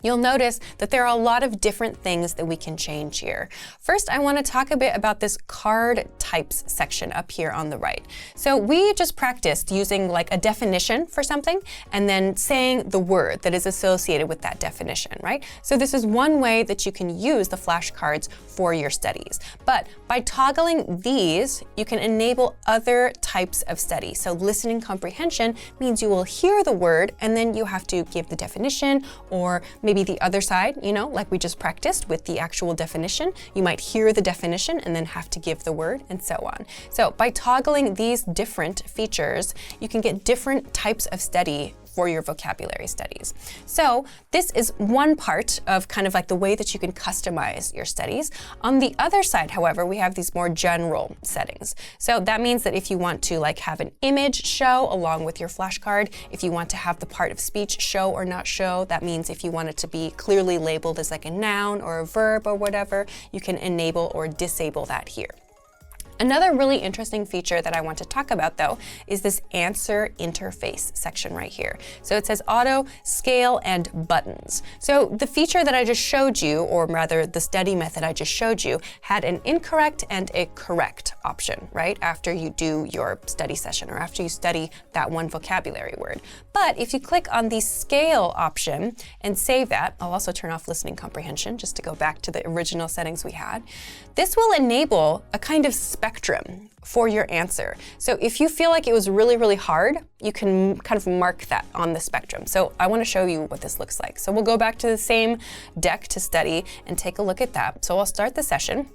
You'll notice that there are a lot of different things that we can change here. First, I want to talk a bit about this card types section up here on the right. So we just practiced using like a definition for something and then saying the word that is associated with that definition, right? So this is one way that you can use the flashcards for your studies. But by toggling these, you can enable other types of study. So listening comprehension means you will hear the word and then you have to give the definition, or maybe the other side, you know, like we just practiced with the actual definition. You might hear the definition and then have to give the word, and so on. So by toggling these different features, you can get different types of study for your vocabulary studies. So this is one part of kind of like the way that you can customize your studies. On the other side, however, we have these more general settings. So that means that if you want to like have an image show along with your flashcard, if you want to have the part of speech show or not show, that means if you want it to be clearly labeled as like a noun or a verb or whatever, you can enable or disable that here. Another really interesting feature that I want to talk about, though, is this answer interface section right here. So it says auto, scale, and buttons. So the feature that I just showed you, or rather the study method I just showed you, had an incorrect and a correct option, right? After you do your study session or after you study that one vocabulary word. But if you click on the scale option and save that, I'll also turn off listening comprehension just to go back to the original settings we had. This will enable a kind of spectrum for your answer. So if you feel like it was really, really hard, you can kind of mark that on the spectrum. So I want to show you what this looks like. So we'll go back to the same deck to study and take a look at that. So I'll start the session.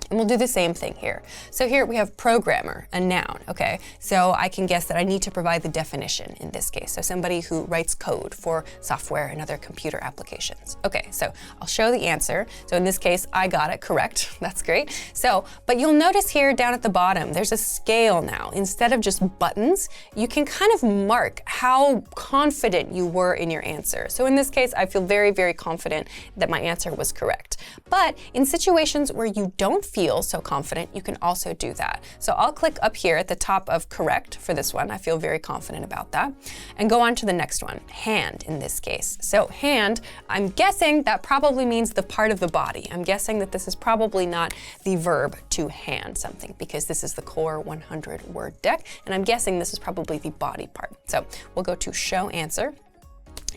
And we'll do the same thing here. So here we have programmer, a noun, okay? So I can guess that I need to provide the definition in this case. So somebody who writes code for software and other computer applications. Okay, so I'll show the answer. So in this case, I got it correct. That's great. So, but you'll notice here down at the bottom, there's a scale now. Instead of just buttons, you can kind of mark how confident you were in your answer. So in this case, I feel very, very confident that my answer was correct. But in situations where you don't feel so confident, you can also do that. So I'll click up here at the top of correct for this one. I feel very confident about that. And go on to the next one, hand in this case. So hand, I'm guessing that probably means the part of the body. I'm guessing that this is probably not the verb to hand something because this is the core 100 word deck. And I'm guessing this is probably the body part. So we'll go to show answer.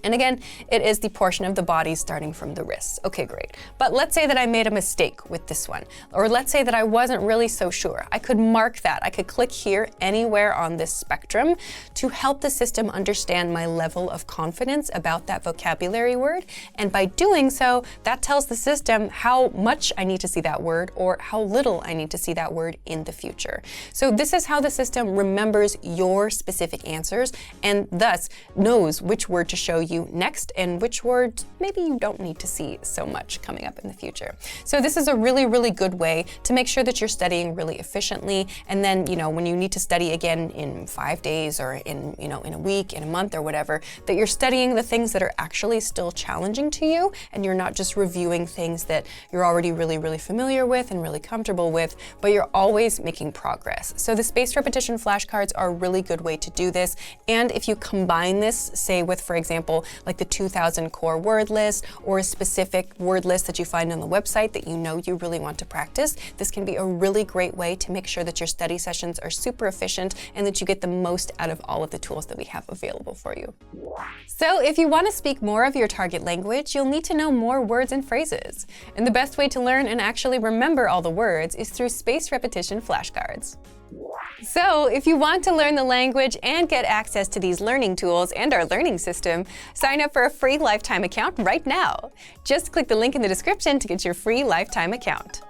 And again, it is the portion of the body starting from the wrists. Okay, great. But let's say that I made a mistake with this one, or let's say that I wasn't really so sure. I could mark that. I could click here anywhere on this spectrum to help the system understand my level of confidence about that vocabulary word. And by doing so, that tells the system how much I need to see that word or how little I need to see that word in the future. So this is how the system remembers your specific answers and thus knows which word to show you next and which words maybe you don't need to see so much coming up in the future. So this is a really, really good way to make sure that you're studying really efficiently. And then, when you need to study again in 5 days or in a week, in a month or whatever, that you're studying the things that are actually still challenging to you and you're not just reviewing things that you're already really, really familiar with and really comfortable with, but you're always making progress. So the spaced repetition flashcards are a really good way to do this. And if you combine this, say with, for example, like the 2000 core word list or a specific word list that you find on the website that you really want to practice, this can be a really great way to make sure that your study sessions are super efficient and that you get the most out of all of the tools that we have available for you. So if you want to speak more of your target language, you'll need to know more words and phrases. And the best way to learn and actually remember all the words is through spaced repetition flashcards. So if you want to learn the language and get access to these learning tools and our learning system, sign up for a free lifetime account right now. Just click the link in the description to get your free lifetime account.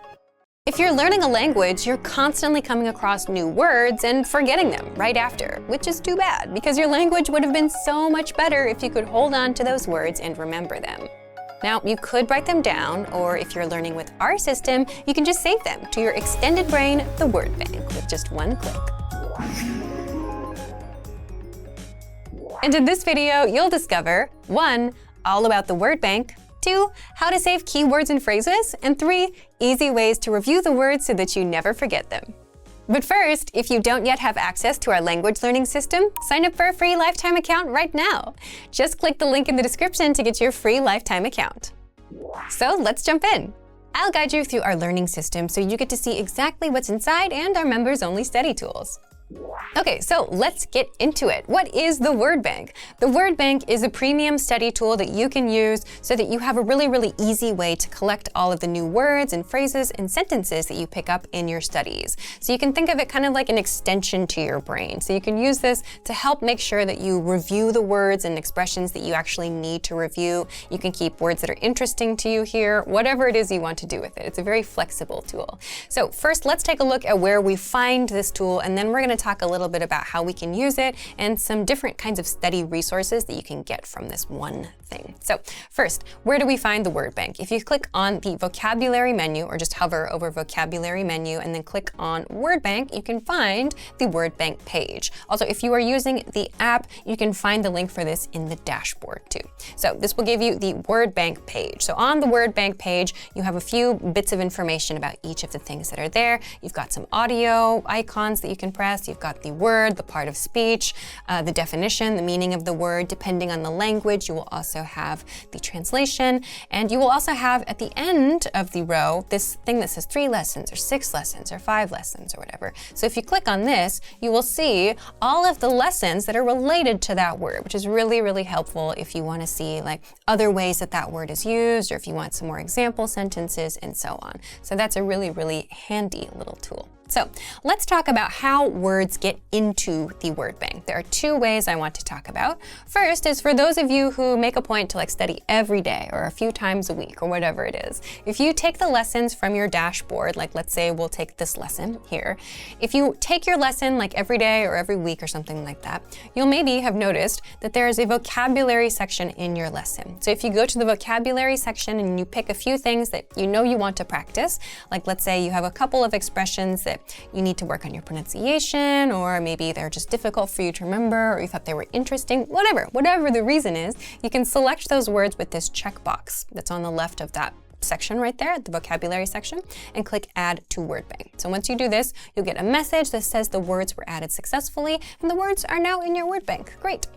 If you're learning a language, you're constantly coming across new words and forgetting them right after, which is too bad because your language would have been so much better if you could hold on to those words and remember them. Now, you could write them down, or if you're learning with our system, you can just save them to your extended brain, the word bank, with just one click. And in this video, you'll discover 1. All about the word bank, 2. How to save keywords and phrases, and 3. Easy ways to review the words so that you never forget them. But first, if you don't yet have access to our language learning system, sign up for a free lifetime account right now. Just click the link in the description to get your free lifetime account. So let's jump in. I'll guide you through our learning system so you get to see exactly what's inside and our members-only study tools. Okay, so let's get into it. What is the word bank? The word bank is a premium study tool that you can use so that you have a really, really easy way to collect all of the new words and phrases and sentences that you pick up in your studies. So you can think of it kind of like an extension to your brain. So you can use this to help make sure that you review the words and expressions that you actually need to review. You can keep words that are interesting to you here, whatever it is you want to do with it. It's a very flexible tool. So first, let's take a look at where we find this tool, and then we're going to talk a little bit about how we can use it and some different kinds of study resources that you can get from this one thing. So first, where do we find the word bank? If you click on the vocabulary menu or just hover over vocabulary menu and then click on word bank, you can find the word bank page. Also, if you are using the app, you can find the link for this in the dashboard too. So this will give you the word bank page. So on the word bank page, you have a few bits of information about each of the things that are there. You've got some audio icons that you can press. You've got the word, the part of speech, the definition, the meaning of the word. Depending on the language, you will also have the translation, and you will also have at the end of the row this thing that says 3 lessons or 6 lessons or 5 lessons or whatever. So if you click on this, you will see all of the lessons that are related to that word, which is really, really helpful if you want to see like other ways that that word is used or if you want some more example sentences and so on. So that's a really, really handy little tool. So let's talk about how words get into the word bank. There are 2 ways I want to talk about. First is for those of you who make a point to study every day or a few times a week or whatever it is. If you take the lessons from your dashboard, like let's say we'll take this lesson here. If you take your lesson every day or every week or something like that, you'll maybe have noticed that there is a vocabulary section in your lesson. So if you go to the vocabulary section and you pick a few things that you want to practice, like let's say you have a couple of expressions that you need to work on your pronunciation, or maybe they're just difficult for you to remember, or you thought they were interesting, whatever the reason is, you can select those words with this checkbox that's on the left of that section right there, the vocabulary section, and click Add to Word Bank. So once you do this, you'll get a message that says the words were added successfully, and the words are now in your word bank. Great.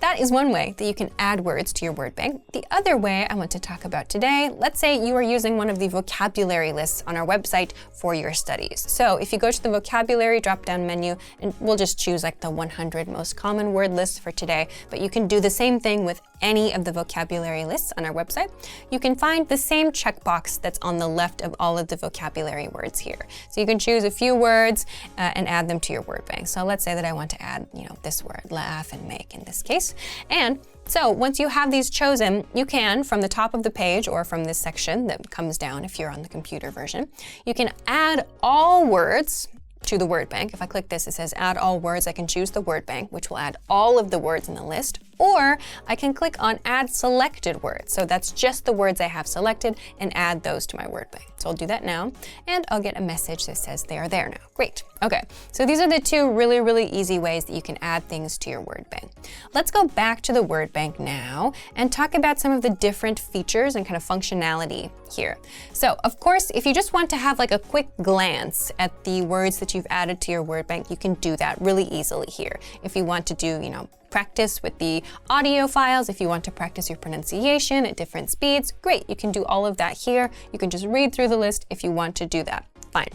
That is one way that you can add words to your word bank. The other way I want to talk about today, let's say you are using one of the vocabulary lists on our website for your studies. So if you go to the vocabulary drop-down menu, and we'll just choose the 100 most common word lists for today, but you can do the same thing with any of the vocabulary lists on our website, you can find the same checkbox that's on the left of all of the vocabulary words here. So you can choose a few words and add them to your word bank. So let's say that I want to add, this word, laugh and make in this case. And so once you have these chosen, you can, from the top of the page or from this section that comes down if you're on the computer version, you can add all words to the word bank. If I click this, it says add all words. I can choose the word bank, which will add all of the words in the list, or I can click on add selected words. So that's just the words I have selected and add those to my word bank. So I'll do that now and I'll get a message that says they are there now. Great. Okay, so these are the two really, really easy ways that you can add things to your word bank. Let's go back to the word bank now and talk about some of the different features and kind of functionality here. So of course, if you just want to have like a quick glance at the words that you've added to your word bank, you can do that really easily here. If you want to do, practice with the audio files, if you want to practice your pronunciation at different speeds, great, you can do all of that here. You can just read through the list if you want to do that, fine.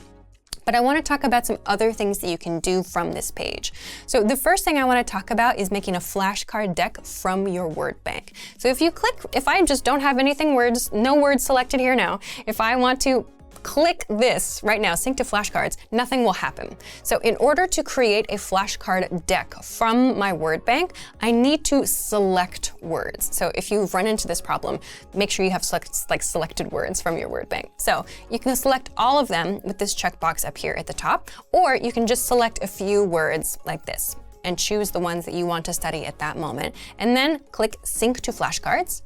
But I want to talk about some other things that you can do from this page. So the first thing I want to talk about is making a flashcard deck from your word bank. So if I just don't have no words selected here now, if I want to click this right now, sync to flashcards, nothing will happen. So in order to create a flashcard deck from my word bank, I need to select words. So if you've run into this problem, make sure you have selected words from your word bank. So you can select all of them with this checkbox up here at the top, or you can just select a few words like this and choose the ones that you want to study at that moment, and then click sync to flashcards.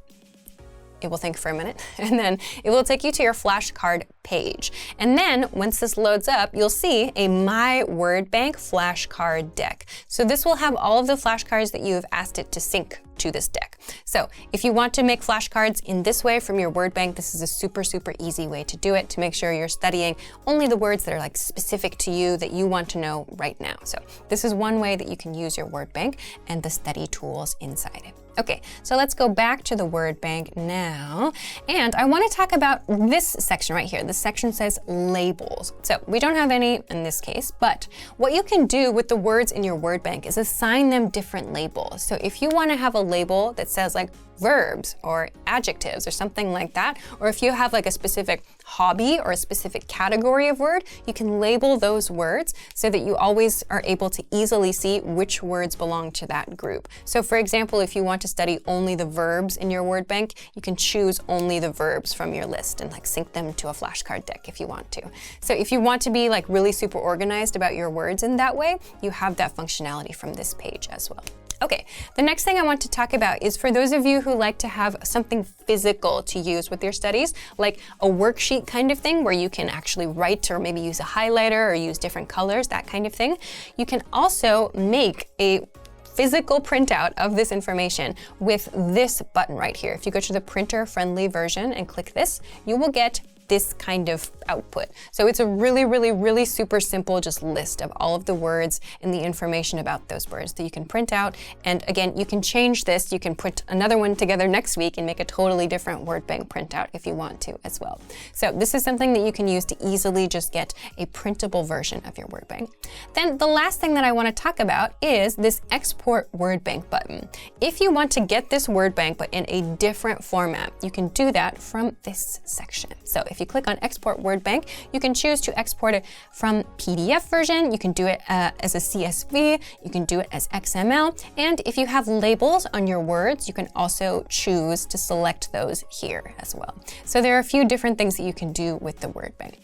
It will think for a minute, and then it will take you to your flashcard page. And then once this loads up, you'll see a My Word Bank flashcard deck. So this will have all of the flashcards that you have asked it to sync to this deck. So if you want to make flashcards in this way from your word bank, this is a super, super easy way to do it to make sure you're studying only the words that are specific to you that you want to know right now. So this is one way that you can use your word bank and the study tools inside it. Okay, so let's go back to the word bank now. And I want to talk about this section right here. This section says labels. So we don't have any in this case, but what you can do with the words in your word bank is assign them different labels. So if you want to have a label that says verbs or adjectives or something like that, or if you have a specific hobby or a specific category of word, you can label those words so that you always are able to easily see which words belong to that group. So for example, if you want to study only the verbs in your word bank, you can choose only the verbs from your list and sync them to a flashcard deck if you want to. So if you want to be really super organized about your words in that way, you have that functionality from this page as well. Okay, the next thing I want to talk about is for those of you who like to have something physical to use with your studies, like a worksheet kind of thing where you can actually write or maybe use a highlighter or use different colors, that kind of thing. You can also make a physical printout of this information with this button right here. If you go to the printer-friendly version and click this, you will get this kind of output. So it's a really, really, really super simple just list of all of the words and the information about those words that you can print out. And again, you can change this. You can put another one together next week and make a totally different word bank printout if you want to as well. So this is something that you can use to easily just get a printable version of your word bank. Then the last thing that I want to talk about is this export word bank button. If you want to get this word bank but in a different format, you can do that from this section. So if you click on Export Word Bank, you can choose to export it from PDF version. You can do it as a CSV. You can do it as XML. And if you have labels on your words, you can also choose to select those here as well. So there are a few different things that you can do with the word bank.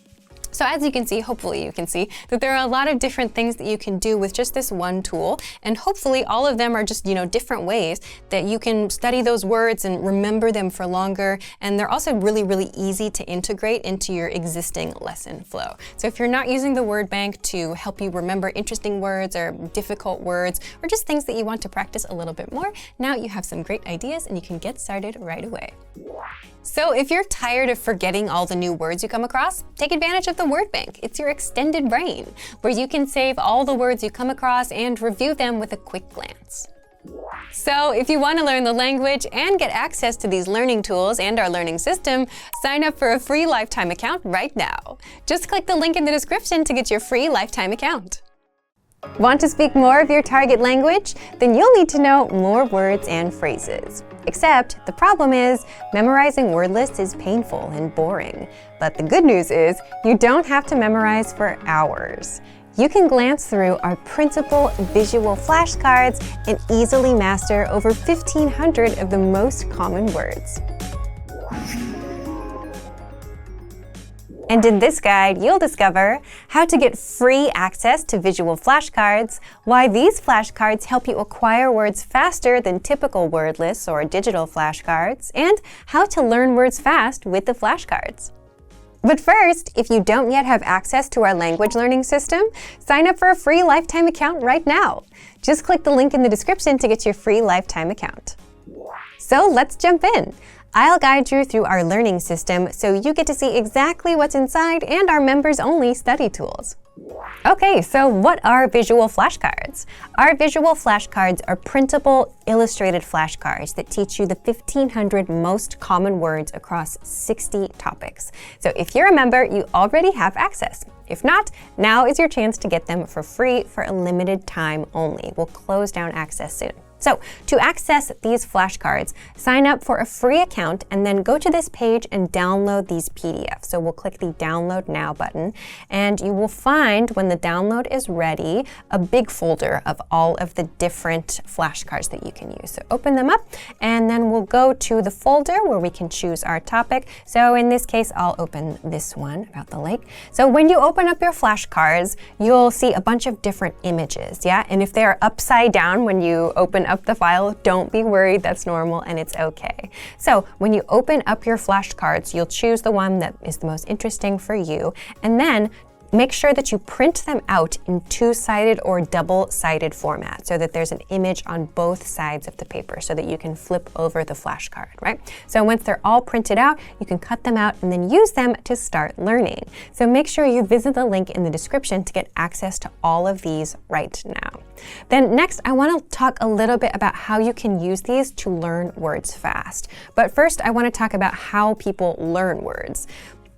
So as you can see, hopefully you can see that there are a lot of different things that you can do with just this one tool. And hopefully all of them are just, different ways that you can study those words and remember them for longer. And they're also really, really easy to integrate into your existing lesson flow. So if you're not using the word bank to help you remember interesting words or difficult words, or just things that you want to practice a little bit more, now you have some great ideas and you can get started right away. So if you're tired of forgetting all the new words you come across, take advantage of the word bank. It's your extended brain, where you can save all the words you come across and review them with a quick glance. So if you want to learn the language and get access to these learning tools and our learning system, sign up for a free lifetime account right now. Just click the link in the description to get your free lifetime account. Want to speak more of your target language? Then you'll need to know more words and phrases. Except the problem is, memorizing word lists is painful and boring. But the good news is, you don't have to memorize for hours. You can glance through our printable visual flashcards and easily master over 1,500 of the most common words. And in this guide, you'll discover how to get free access to visual flashcards, why these flashcards help you acquire words faster than typical word lists or digital flashcards, and how to learn words fast with the flashcards. But first, if you don't yet have access to our language learning system, sign up for a free lifetime account right now. Just click the link in the description to get your free lifetime account. So let's jump in. I'll guide you through our learning system so you get to see exactly what's inside and our members-only study tools. Okay, so what are visual flashcards? Our visual flashcards are printable, illustrated flashcards that teach you the 1,500 most common words across 60 topics. So if you're a member, you already have access. If not, now is your chance to get them for free for a limited time only. We'll close down access soon. So to access these flashcards, sign up for a free account and then go to this page and download these PDFs. So we'll click the Download Now button, and you will find when the download is ready, a big folder of all of the different flashcards that you can use. So open them up, and then we'll go to the folder where we can choose our topic. So in this case, I'll open this one about the lake. So when you open up your flashcards, you'll see a bunch of different images, yeah? And if they're upside down when you open up the file, don't be worried, that's normal and it's okay. So when you open up your flashcards, you'll choose the one that is the most interesting for you, and then make sure that you print them out in two-sided or double-sided format so that there's an image on both sides of the paper so that you can flip over the flashcard, right? So once they're all printed out, you can cut them out and then use them to start learning. So make sure you visit the link in the description to get access to all of these right now. Then next, I want to talk a little bit about how you can use these to learn words fast. But first, I want to talk about how people learn words.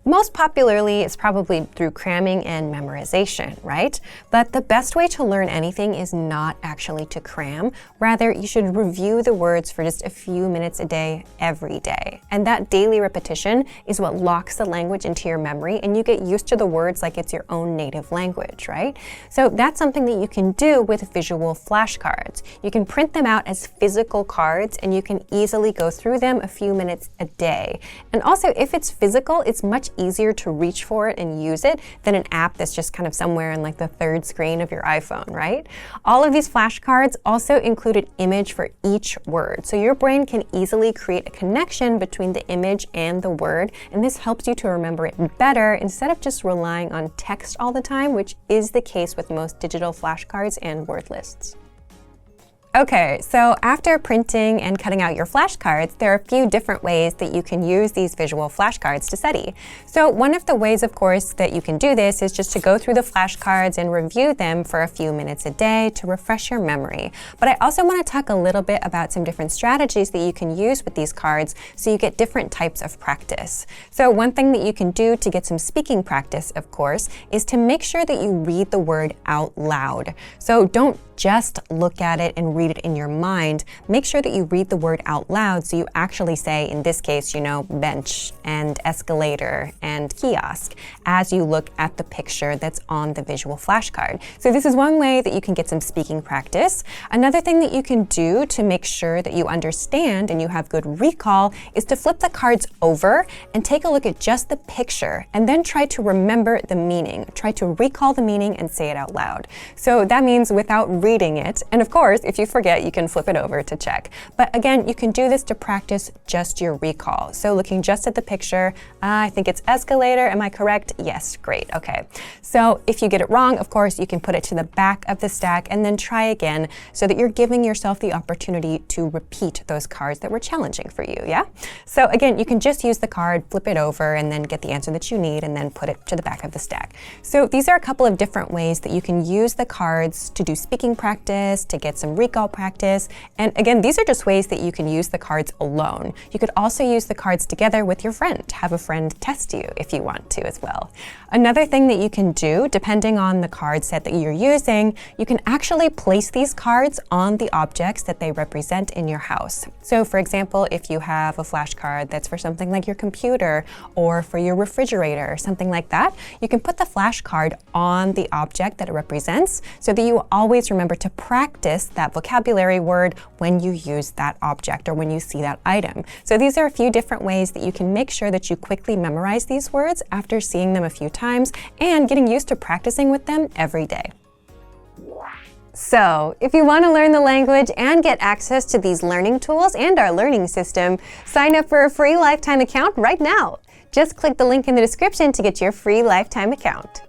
Most popularly, it's probably through cramming and memorization, right? But the best way to learn anything is not actually to cram. Rather, you should review the words for just a few minutes a day, every day. And that daily repetition is what locks the language into your memory, and you get used to the words like it's your own native language, right? So that's something that you can do with visual flashcards. You can print them out as physical cards, and you can easily go through them a few minutes a day. And also, if it's physical, it's much easier to reach for it and use it than an app that's just kind of somewhere in like the third screen of your iPhone, right? All of these flashcards also include an image for each word. So your brain can easily create a connection between the image and the word, and this helps you to remember it better instead of just relying on text all the time, which is the case with most digital flashcards and word lists. Okay, so after printing and cutting out your flashcards, there are a few different ways that you can use these visual flashcards to study. So one of the ways, of course, that you can do this is just to go through the flashcards and review them for a few minutes a day to refresh your memory. But I also want to talk a little bit about some different strategies that you can use with these cards so you get different types of practice. So one thing that you can do to get some speaking practice, of course, is to make sure that you read the word out loud. So don't just look at it and read it in your mind. Make sure that you read the word out loud so you actually say, in this case, bench and escalator and kiosk as you look at the picture that's on the visual flashcard. So this is one way that you can get some speaking practice. Another thing that you can do to make sure that you understand and you have good recall is to flip the cards over and take a look at just the picture and then try to remember the meaning. Try to recall the meaning and say it out loud. So that means without reading it. And of course, if you forget, you can flip it over to check. But again, you can do this to practice just your recall. So looking just at the picture, I think it's escalator. Am I correct? Yes, great. Okay. So if you get it wrong, of course, you can put it to the back of the stack and then try again so that you're giving yourself the opportunity to repeat those cards that were challenging for you, yeah? So again, you can just use the card, flip it over, and then get the answer that you need and then put it to the back of the stack. So these are a couple of different ways that you can use the cards to do speaking practice, to get some recall call practice. And again, these are just ways that you can use the cards alone. You could also use the cards together with your friend. Have a friend test you if you want to as well. Another thing that you can do, depending on the card set that you're using, you can actually place these cards on the objects that they represent in your house. So for example, if you have a flashcard that's for something like your computer or for your refrigerator or something like that, you can put the flashcard on the object that it represents so that you always remember to practice that vocabulary word when you use that object or when you see that item. So these are a few different ways that you can make sure that you quickly memorize these words after seeing them a few times and getting used to practicing with them every day. So, if you want to learn the language and get access to these learning tools and our learning system, sign up for a free lifetime account right now. Just click the link in the description to get your free lifetime account.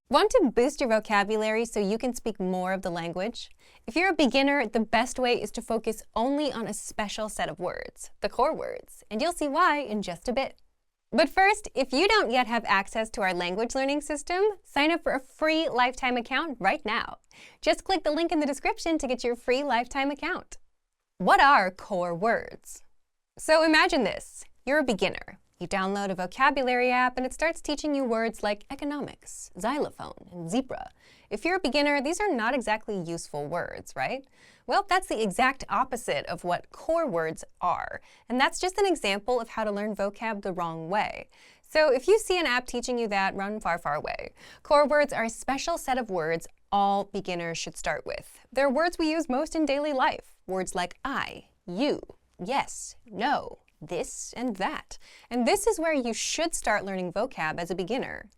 Want to boost your vocabulary so you can speak more of the language? If you're a beginner, the best way is to focus only on a special set of words, the core words, and you'll see why in just a bit. But first, if you don't yet have access to our language learning system, sign up for a free lifetime account right now. Just click the link in the description to get your free lifetime account. What are core words? So imagine this. You're a beginner. You download a vocabulary app and it starts teaching you words like economics, xylophone, and zebra. If you're a beginner, these are not exactly useful words, right? Well, that's the exact opposite of what core words are. And that's just an example of how to learn vocab the wrong way. So if you see an app teaching you that, run far, far away. Core words are a special set of words all beginners should start with. They're words we use most in daily life. Words like I, you, yes, no, this, and that. And this is where you should start learning vocab as a beginner.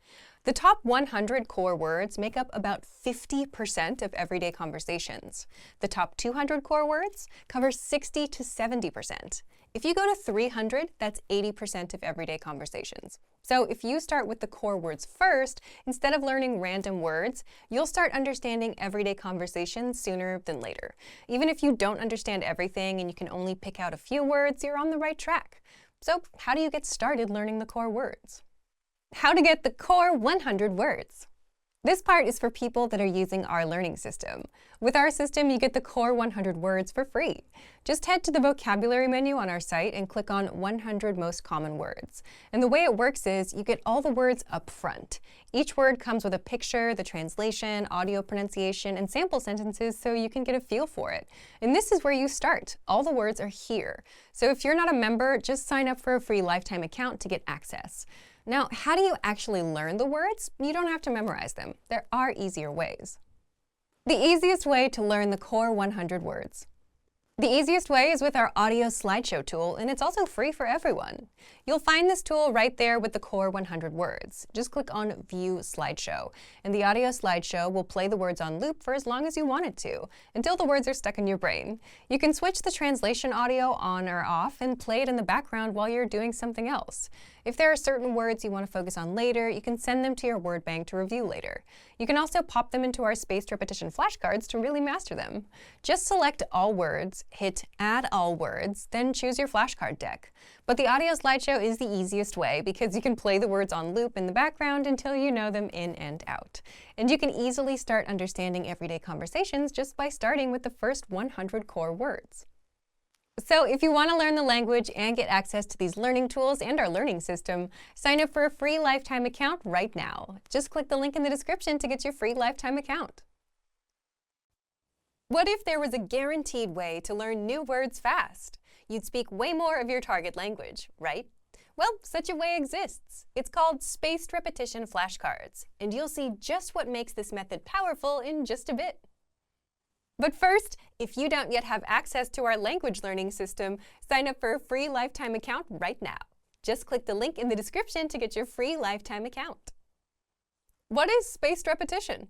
The top 100 core words make up about 50% of everyday conversations. The top 200 core words cover 60 to 70%. If you go to 300, that's 80% of everyday conversations. So if you start with the core words first, instead of learning random words, you'll start understanding everyday conversations sooner than later. Even if you don't understand everything and you can only pick out a few words, you're on the right track. So how do you get started learning the core words? How to get the core 100 words. This part is for people that are using our learning system. With our system, you get the core 100 words for free. Just head to the vocabulary menu on our site and click on 100 most common words. And the way it works is you get all the words up front. Each word comes with a picture, the translation, audio pronunciation, and sample sentences so you can get a feel for it. And this is where you start. All the words are here. So if you're not a member, just sign up for a free lifetime account to get access. Now, how do you actually learn the words? You don't have to memorize them. There are easier ways. The easiest way to learn the core 100 words. The easiest way is with our audio slideshow tool, and it's also free for everyone. You'll find this tool right there with the core 100 words. Just click on View Slideshow, and the audio slideshow will play the words on loop for as long as you want it to, until the words are stuck in your brain. You can switch the translation audio on or off and play it in the background while you're doing something else. If there are certain words you want to focus on later, you can send them to your word bank to review later. You can also pop them into our spaced repetition flashcards to really master them. Just select all words, hit Add All Words, then choose your flashcard deck. But the audio slideshow is the easiest way because you can play the words on loop in the background until you know them in and out. And you can easily start understanding everyday conversations just by starting with the first 100 core words. So if you want to learn the language and get access to these learning tools and our learning system, sign up for a free lifetime account right now. Just click the link in the description to get your free lifetime account. What if there was a guaranteed way to learn new words fast? You'd speak way more of your target language, right? Well, such a way exists. It's called spaced repetition flashcards, and you'll see just what makes this method powerful in just a bit. But first, if you don't yet have access to our language learning system, sign up for a free lifetime account right now. Just click the link in the description to get your free lifetime account. What is spaced repetition?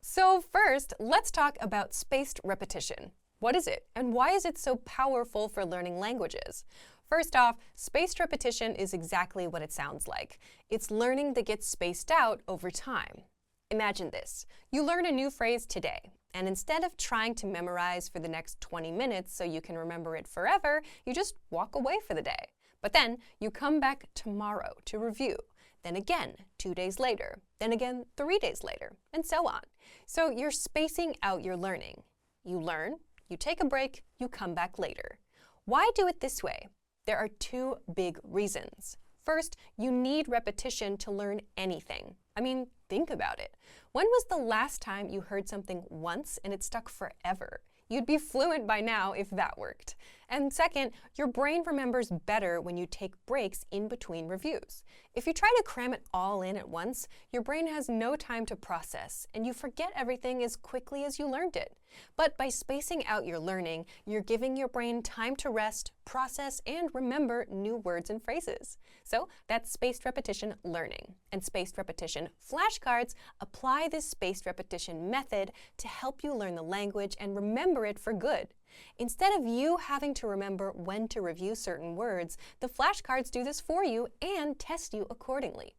So first, let's talk about spaced repetition. What is it, and why is it so powerful for learning languages? First off, spaced repetition is exactly what it sounds like. It's learning that gets spaced out over time. Imagine this. You learn a new phrase today, and instead of trying to memorize for the next 20 minutes so you can remember it forever, you just walk away for the day. But then you come back tomorrow to review, then again 2 days later, then again 3 days later, and so on. So you're spacing out your learning. You learn, you take a break, you come back later. Why do it this way? There are two big reasons. First, you need repetition to learn anything. I mean, think about it. When was the last time you heard something once and it stuck forever? You'd be fluent by now if that worked. And second, your brain remembers better when you take breaks in between reviews. If you try to cram it all in at once, your brain has no time to process, and you forget everything as quickly as you learned it. But by spacing out your learning, you're giving your brain time to rest, process, and remember new words and phrases. So that's spaced repetition learning. And spaced repetition flashcards apply this spaced repetition method to help you learn the language and remember it for good. Instead of you having to remember when to review certain words, the flashcards do this for you and test you accordingly.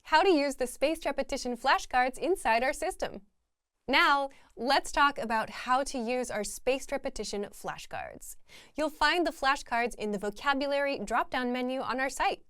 How to use the spaced repetition flashcards inside our system. Now, let's talk about how to use our spaced repetition flashcards. You'll find the flashcards in the vocabulary drop-down menu on our site.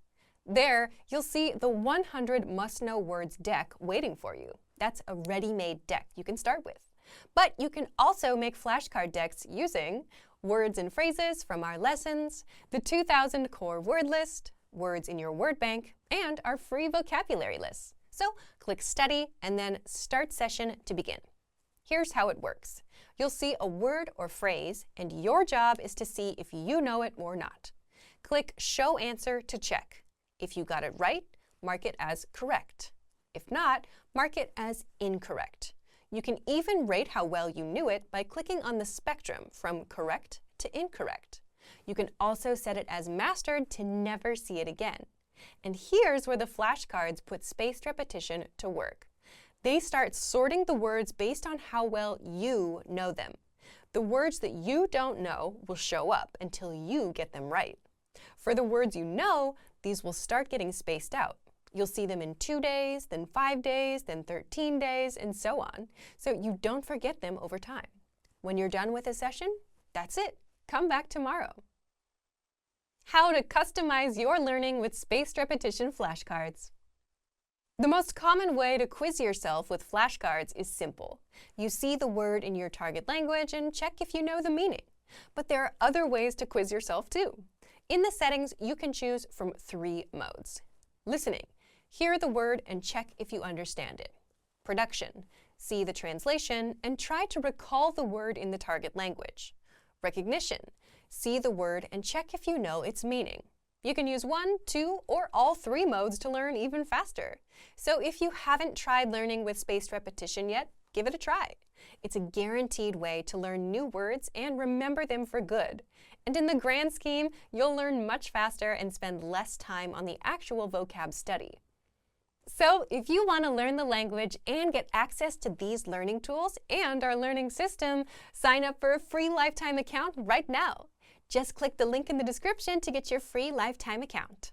There, you'll see the 100 must-know words deck waiting for you. That's a ready-made deck you can start with. But you can also make flashcard decks using words and phrases from our lessons, the 2000 core word list, words in your word bank, and our free vocabulary lists. So click Study and then Start Session to begin. Here's how it works. You'll see a word or phrase, and your job is to see if you know it or not. Click Show Answer to check. If you got it right, mark it as correct. If not, mark it as incorrect. You can even rate how well you knew it by clicking on the spectrum from correct to incorrect. You can also set it as mastered to never see it again. And here's where the flashcards put spaced repetition to work. They start sorting the words based on how well you know them. The words that you don't know will show up until you get them right. For the words you know, these will start getting spaced out. You'll see them in 2 days, then 5 days, then 13 days, and so on, so you don't forget them over time. When you're done with a session, that's it. Come back tomorrow. How to customize your learning with spaced repetition flashcards. The most common way to quiz yourself with flashcards is simple. You see the word in your target language and check if you know the meaning. But there are other ways to quiz yourself too. In the settings, you can choose from 3 modes. Listening. Hear the word and check if you understand it. Production. See the translation and try to recall the word in the target language. Recognition. See the word and check if you know its meaning. You can use 1, 2, or all 3 modes to learn even faster. So if you haven't tried learning with spaced repetition yet, give it a try. It's a guaranteed way to learn new words and remember them for good. And in the grand scheme, you'll learn much faster and spend less time on the actual vocab study. So if you want to learn the language and get access to these learning tools and our learning system, sign up for a free lifetime account right now. Just click the link in the description to get your free lifetime account.